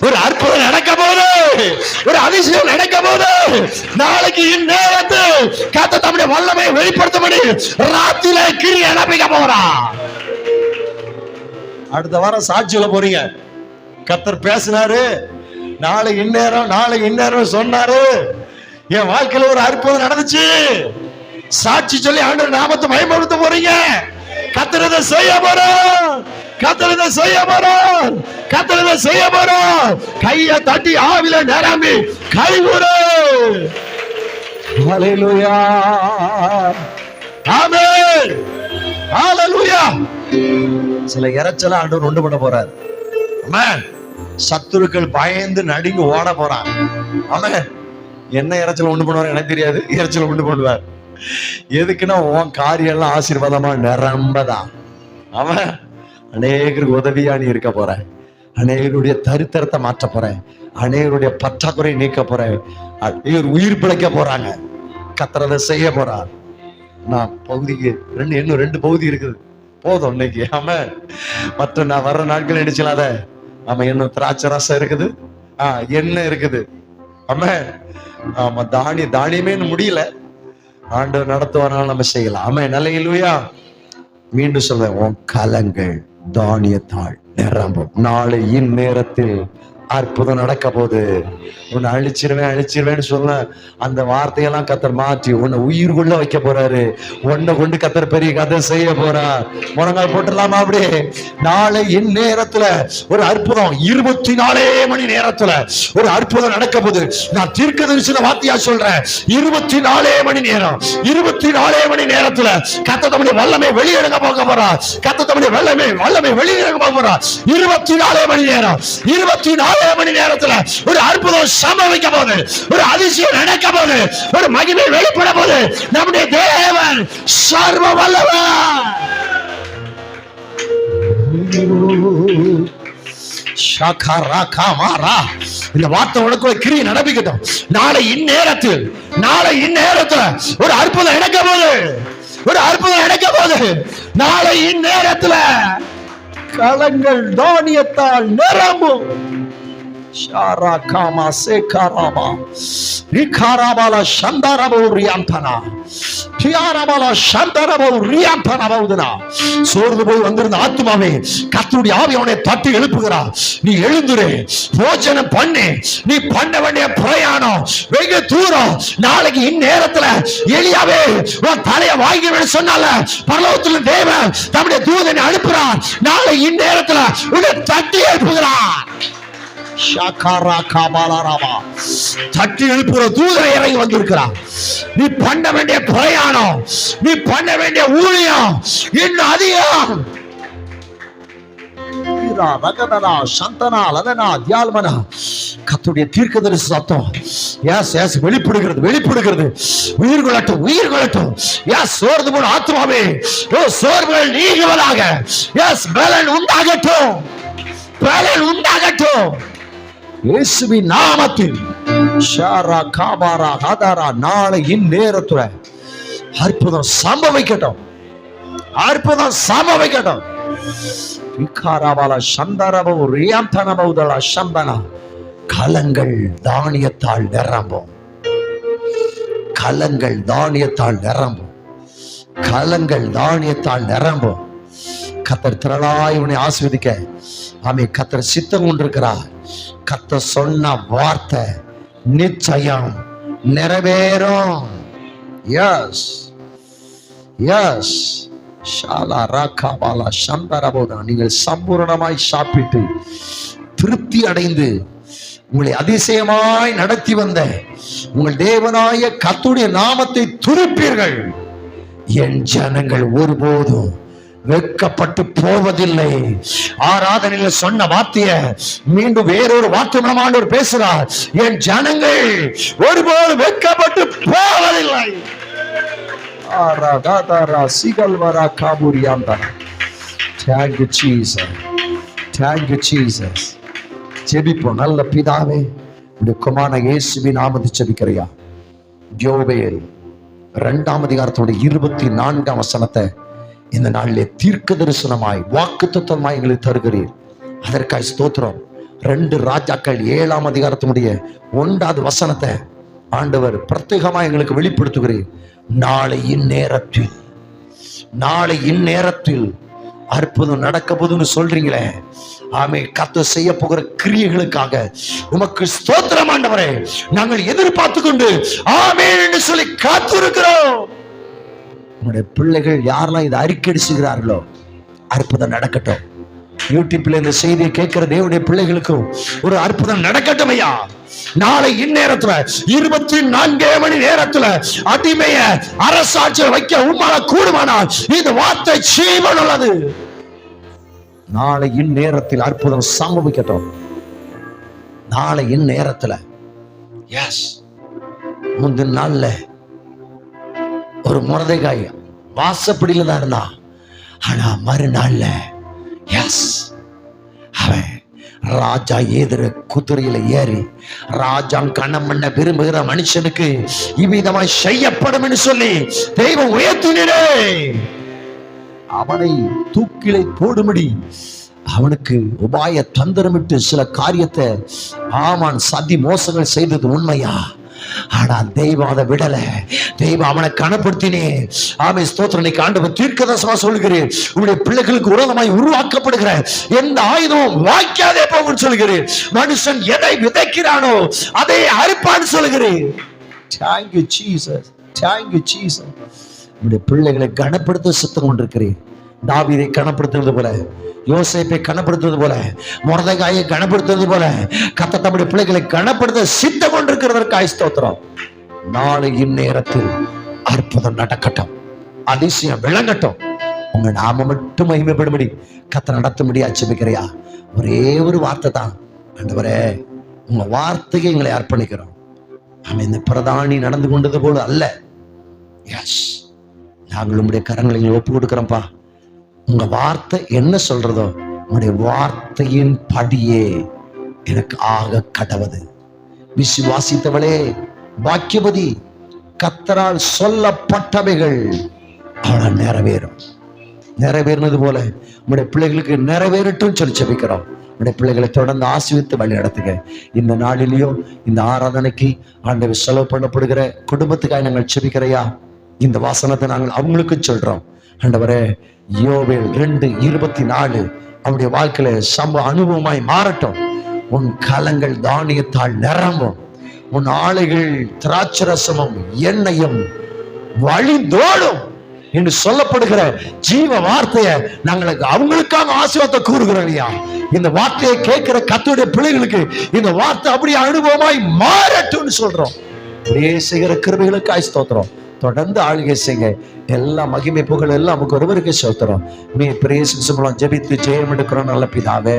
ஒரு அற்புதம் நடக்க போது, ஒரு அதிசயம் நடக்க போது. நாளைக்கு இந்நேரத்தில் கர்த்தர் தம்முடைய வல்லமையை வெளிப்படுத்தும்படி ராத்திரியிலே கிரியை நடப்பிக்க போறார். அடுத்த வாரம் சாட்சியில போறீங்க. கர்த்தர் பேசினாரு, நாளை இந்நேரம் சொன்னாரு, என் வாழ்க்கையில ஒரு அற்புதம் நடந்துச்சு. சாட்சி சொல்லி ஆண்டவர் நாமத்தை மகிமைப்படுத்த போறீங்க. கர்த்தர் இதை செய்ய போறார். கையை தட்டி ஆவில நிரம்பி கைகுறு. ஹல்லேலூயா, ஆமென், ஹல்லேலூயா. சில இறைச்சல ஆண்டவர் உண்டு பண்ண போறார். ஆமென். சத்துருக்கள் பயந்து நடுங்கி ஓட போறான். ஆமென். என்ன இறைச்சல் உண்டு பண்ணுவார் எனக்கு தெரியாது. இறைச்சல் உண்டு பண்ணுவார். எதுக்குன்னா உன் காரியம் எல்லாம் ஆசீர்வாதமா நிரம்பதான். அவன் அநேகருக்கு உதவியா நீ இருக்க போற. அநேகருடைய தரித்திரத்தை மாற்ற போறேன். அநேகருடைய பற்றாக்குறை நீக்க போறேன். அநேகர் உயிர் பிழைக்க போறாங்க. கர்த்தர் செய்ய போறார். நான் பகுதிக்கு இன்னும் 2 பகுதி இருக்குது. போதும் இன்னைக்கு. ஆமென். மற்ற நான் வர்ற நாட்கள் நினைச்சலாத. ஆமா, இன்னும் திராட்சை ரசம் இருக்குது, எண்ணெய் இருக்குது. ஆமென். ஆமா, தானியமே முடியல. ஆண்டவர் நடத்துவாரால் நம்ம செய்யலாம். ஆமென். ஹல்லேலூயா. மீண்டும் சொல்றேன், உன் கலங்கள் தானியத்தால் நிரம்பும். நாளை இந்நேரத்தில் அற்புதம் நடக்க போது. உன்னை அழிச்சிருவேன்னு சொல்ல அந்த வார்த்தையெல்லாம் கர்த்தர் மாற்றி உன்னை உயிர்குள்ள வைக்க போறாரு. உன்னை கொண்டு கர்த்தர் பெரிய கதை செய்ய போறார். முழங்கால் போட்டுடலாமா? அப்படியே நாளை இந்நேரத்துல ஒரு அற்புதம், 24 மணி நேரத்துல ஒரு அற்புதம் நடக்க போது. நான் தீர்க்கதரிசன வார்த்தையா சொல்றேன். 24 மணி நேரம், 24 மணி நேரத்துல கர்த்தர் தம்முடைய வல்லமை வெளியிடங்க போக போறார். கர்த்தர் தம்முடைய வல்லமை வெளியிடங்க போக போறார். 24 மணி நேரம், 24 மணி நேரத்துல ஒரு அற்புதம் சம்பவிக்க போது, ஒரு அதிசயம் நடக்க போது, ஒரு மகிமை வெளிப்பட போது. நம்முடைய தேவன் சர்வ வல்லவர். இந்த வார்த்தை உனக்கு கிரியை நடப்பிக்கட்டும். நாளை இந்நேரத்தில் ஒரு அற்புதம் நடக்க போது. நாளை இந்நேரத்துல கலங்கள் தானியத்தால் நிரம்பும். ஷாராகாமா சேகாராமா ரிகாராபால சந்தரபோ ரியாந்தனா தியாராபால சந்தரபோ ரியாந்தனா பௌதனா. சோர்ந்து போய் வந்திருந்த ஆத்துமாவே, கர்த்தருடைய ஆவி அவனை தட்டி எழுப்புகிறார். நீ எழுந்துரு, போஜனம் பண்ணு. நீ பண்ண வேண்டிய பிரயாணம் வெகு தூரம். நாளைக்கு இந்நேரத்துல எலியாவே உன் தலையை வாங்கி சொன்னால பரலோகத்துல தேவன் தம்முடைய தூதனை அனுப்புறார். நாளை இந்நேரத்துல உன்னை தட்டி எழுப்புகிறார். தட்டி எழுப்புற தூதரை இறங்கி வந்திருக்கிறார். நீ பண்ண வேண்டிய பிரயாணம், நீ பண்ண வேண்டிய ஊழியம் இன்னும் அதிகம். கர்த்தருடைய தீர்க்கதரிசி சத்தம் வெளிப்படுகிறது. உயிர் கொள்ளட்டும். சோர்ந்து போன ஆத்மாவே, சோர்வுகள் நீங்குவதாக. பலன் உண்டாகட்டும். இயேசுவின் நாமத்தில் நாளை இந்நேரத்துல அற்புதம் சம்பவிக்கட்டும். கலங்கள் தானியத்தால் நிரம்பும். கர்த்தர் திரளாய் உன்னை ஆசீர்வதிக்க ஆமென். கர்த்தர் சித்தம் கொண்டிருக்கிறார். கர்த்தர் சொன்ன வார்த்தை நிச்சயம் நிறைவேறும். நீங்கள் சம்பூரணமாய் சாப்பிட்டு திருப்தி அடைந்து உங்களை அதிசயமாய் நடத்தி வந்த உங்கள் தேவனாய கர்த்தருடைய நாமத்தை துதிப்பீர்கள். என் ஜனங்கள் ஒருபோதும் வெட்கப்பட்டு போவதில்லை. ஆராதனையில் சொன்ன வார்த்தைய மீண்டும் வேறொரு வார்த்தை மூலமானவர் பேசுறார். என் ஜனங்கள் ஒருபோதும் வெட்கப்பட்டு போவதில்லை. Thank you, Jesus. Thank you, Jesus. ஜெபிப்போம். நல்ல பிதாவே, உடைய குமாரனாகிய இயேசுவின் நாமத்தில் ஜெபிக்கிறையா. யோவேல் 2ஆம் அதிகாரத்தோட 24ஆம் வசனத்தை இந்த நாளிலே தீர்க்க தரிசனமாய் வாக்குத்தத்தமாய் எங்களுக்கு தருகிறீர். அதற்காய் ஸ்தோத்திரம். 2 ராஜாக்கள் 7ஆம் அதிகாரத்தினுடைய 1வது வசனத்தை ஆண்டவர் பிரத்யேகமாய் எங்களுக்கு வெளிப்படுத்துகிறீர். நாளை இந்நேரத்தில் அற்புதம் நடக்க போதுன்னு சொல்றீங்களே. ஆமே. கர்த்தர் செய்ய போகிற கிரியைகளுக்காக உமக்கு ஸ்தோத்திரம் ஆண்டவரே. நாங்கள் எதிர்பார்த்து கொண்டு ஆமென் என்று சொல்லி காத்திருக்கிறோம். உங்களுடைய பிள்ளைகள் யாரெல்லாம் இதை அறிக்கையிடுகிறார்களோ அற்புதம் நடக்கட்டும். யூடியூப்ல இந்த செய்தியை கேட்கிற தேவனுடைய பிள்ளைகளுக்கும் ஒரு அற்புதம் நடக்கட்டும் ஐயா. நாளை இந்நேரத்துல 24 மணி நேரத்துல அடிமைய அரசாட்சியில் வைக்க உம்மால கூடுமானால் இந்த வார்த்தை ஜீவன் உள்ளது. நாளை இந்நேரத்தில் அற்புதம் சம்பவிக்கட்டும். நாளை இந்நேரத்துல முந்தின நாள்ல ஒரு மொர்தெகாய் வாசப்படியில தான் இருந்தான். ஆனா மறுநாள்ல அவன் ராஜா ஏதுற குதிரையில ஏறி ராஜா கணம் பண்ண விரும்புகிற மனுஷனுக்கு இவ்விதமாய் செய்யப்படும் என்று சொல்லி தெய்வம் உயர்த்தினே. அவனை தூக்கிலை போடும்படி அவனுக்கு உபாய தந்திரமிட்டு சில காரியத்தை ஆமான் சதி மோசங்கள் செய்தது உண்மையா? ஆனா தெய்வம் அதை விடல. தெய்வம் அவனை கனப்படுத்தினேன். ஆமே ஸ்தோத்திரம். இன்னைக்கு ஆண்டவர் தீர்க்கதரிசனமா சொல்கிறேன். உங்களுடைய பிள்ளைகளுக்கு விரோதமாய் உருவாக்கப்படுகிற எந்த ஆயுதமும் வாய்க்காதே போகும்னு சொல்கிறேன். மனுஷன் எதை விதைக்கிறானோ அதை அறுப்பான்னு சொல்கிறேன். Thank you, Jesus. Thank you, Jesus. உங்களுடைய பிள்ளைகளை கனப்படுத்த சித்தம் கொண்டிருக்கிறேன். தாவீதை கனப்படுத்துவது போல, யோசேப்பை கனப்படுத்துவது போல, மொர்தெகாயை கனப்படுத்துவது போல கர்த்தர் தம்முடைய பிள்ளைகளை கனப்படுத்த சித்தம் கொண்டிருக்கிறதற்காக ஸ்தோத்திரம். நாளை இந்நேரத்தில் அற்புதம் நடக்கட்டும். அதிசயம் விளங்கட்டும். உங்க நாம மட்டும் மகிமைப்படும்படி கர்த்தர் நடத்தும்படி ஜெபிக்கிறையா. ஒரே ஒரு வார்த்தை தான் ஆண்டவரே, உங்க வார்த்தையை எங்களை அர்ப்பணிக்கிறோம். ஆமென். இந்த பிரதானி நடந்து கொண்டது போல அல்ல. நாங்கள் உங்களுடைய கரங்களை ஒப்பு கொடுக்கிறோம்ப்பா. உங்க வார்த்தை என்ன சொல்றதோ உங்களுடைய வார்த்தையின் படியே எனக்கு ஆக கடவது. விசுவாசித்தவளே பாக்கியவதி, கர்த்தரால் சொல்லப்பட்டவைகள் அவளால் நிறைவேறும். நிறைவேறினது போல உங்களுடைய பிள்ளைகளுக்கு நிறைவேறட்டும் சொல்லி ஜெபிக்கிறோம். உங்களுடைய பிள்ளைகளை தொடர்ந்து ஆசீர்வதித்து வழி நடத்துங்க. இந்த நாளிலேயும் இந்த ஆராதனைக்கு ஆண்டவர் செலவு பண்ணப்படுகிற குடும்பத்துக்காக நாங்கள் ஜெபிக்கிறையா. இந்த வாசனத்தை நாங்கள் அவங்களுக்கு சொல்றோம். ஆண்டவரே, யோவேல் 2:24 அவருடைய வாழ்க்கையில அனுபவமாய் மாறட்டும். உன் கலங்கள் தானியத்தால் நிரம்பும். உன் ஆலைகள் திராட்சரசமும் எண்ணெயும் வழிந்தோடும் என்று சொல்லப்படுகிற ஜீவ வார்த்தையை நாங்களுக்கு அவங்களுக்காக ஆசீர்வாதத்தை கூறுகிறோம் ஐயா. இந்த வார்த்தையை கேட்கிற கர்த்தருடைய பிள்ளைகளுக்கு இந்த வார்த்தை அப்படியே அனுபவமாய் மாறட்டும்னு சொல்றோம். அப்படியே செய்கிற கிருபைகளுக்கு ஸ்தோத்திரம். தொடர்ந்து ஆளுகை செய்யுங்க. எல்லா மகிமை புகழ் எல்லாம் நமக்கு ஒருவருக்கு ஸ்தோத்திரம். நீ பிரேசிச்சு ஜெபித்து ஜெயம் எடுக்கிறோம் நல்ல பிதாவே.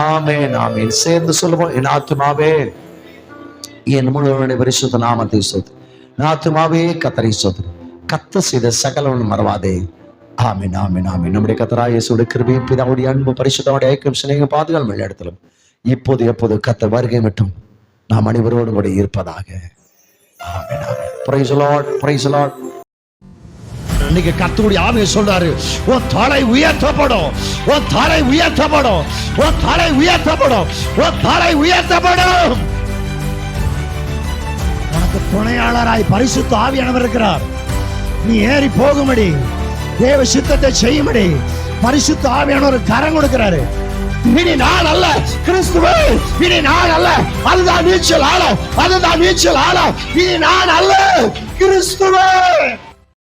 ஆமென் ஆமென். சேர்ந்து சொல்லுவோம். என் ஆத்துமாவே என் முழுவதுடைய பரிசுத்த நாமத்தை ஸ்தோத்திரம். என் ஆத்துமாவே கர்த்தரை ஸ்தோத்திரம். கர்த்தர் செய்த சகலவன் மறவாதே. ஆமென் ஆமென் ஆமென். நம்முடைய கர்த்தராகிய இயேசுவுடைய கிருபையும் பிதாவுடைய அன்பு பரிசுத்தமுடைய ஐக்கியம் சிநேகம் பாதுகாவல் எல்லா இடத்திலும் இப்போது எப்போது கர்த்தர் வருகை மட்டும் நாம் அனைவரோடும் கூட இருப்பதாக. ஆமென் ஆமென். Praise the Lord. Praise the Lord. இன்னைக்கு கர்த்தருடைய ஆவியை சொல்றாரு, உன் தலை உயர்த்தப்படும், உன் தலை உயர்த்தப்படும், உன் தலை உயர்த்தப்படும், உன் தலை உயர்த்தப்படும். உனக்கு துணையாளராய் பரிசுத்த ஆவியானவர் இருக்கிறார். நீ ஏறி போகும்படி, தேவ சித்தத்தை செய்யும்படி பரிசுத்த ஆவியானவர் கரம் கொடுக்கிறாரு. இனி நான் அல்ல கிறிஸ்துவே, இனி நான் அல்ல, அதுதான் நீச்சல் ஆழம், அதுதான் நீச்சல் ஆழம். இனி நான் அல்ல கிறிஸ்துவே.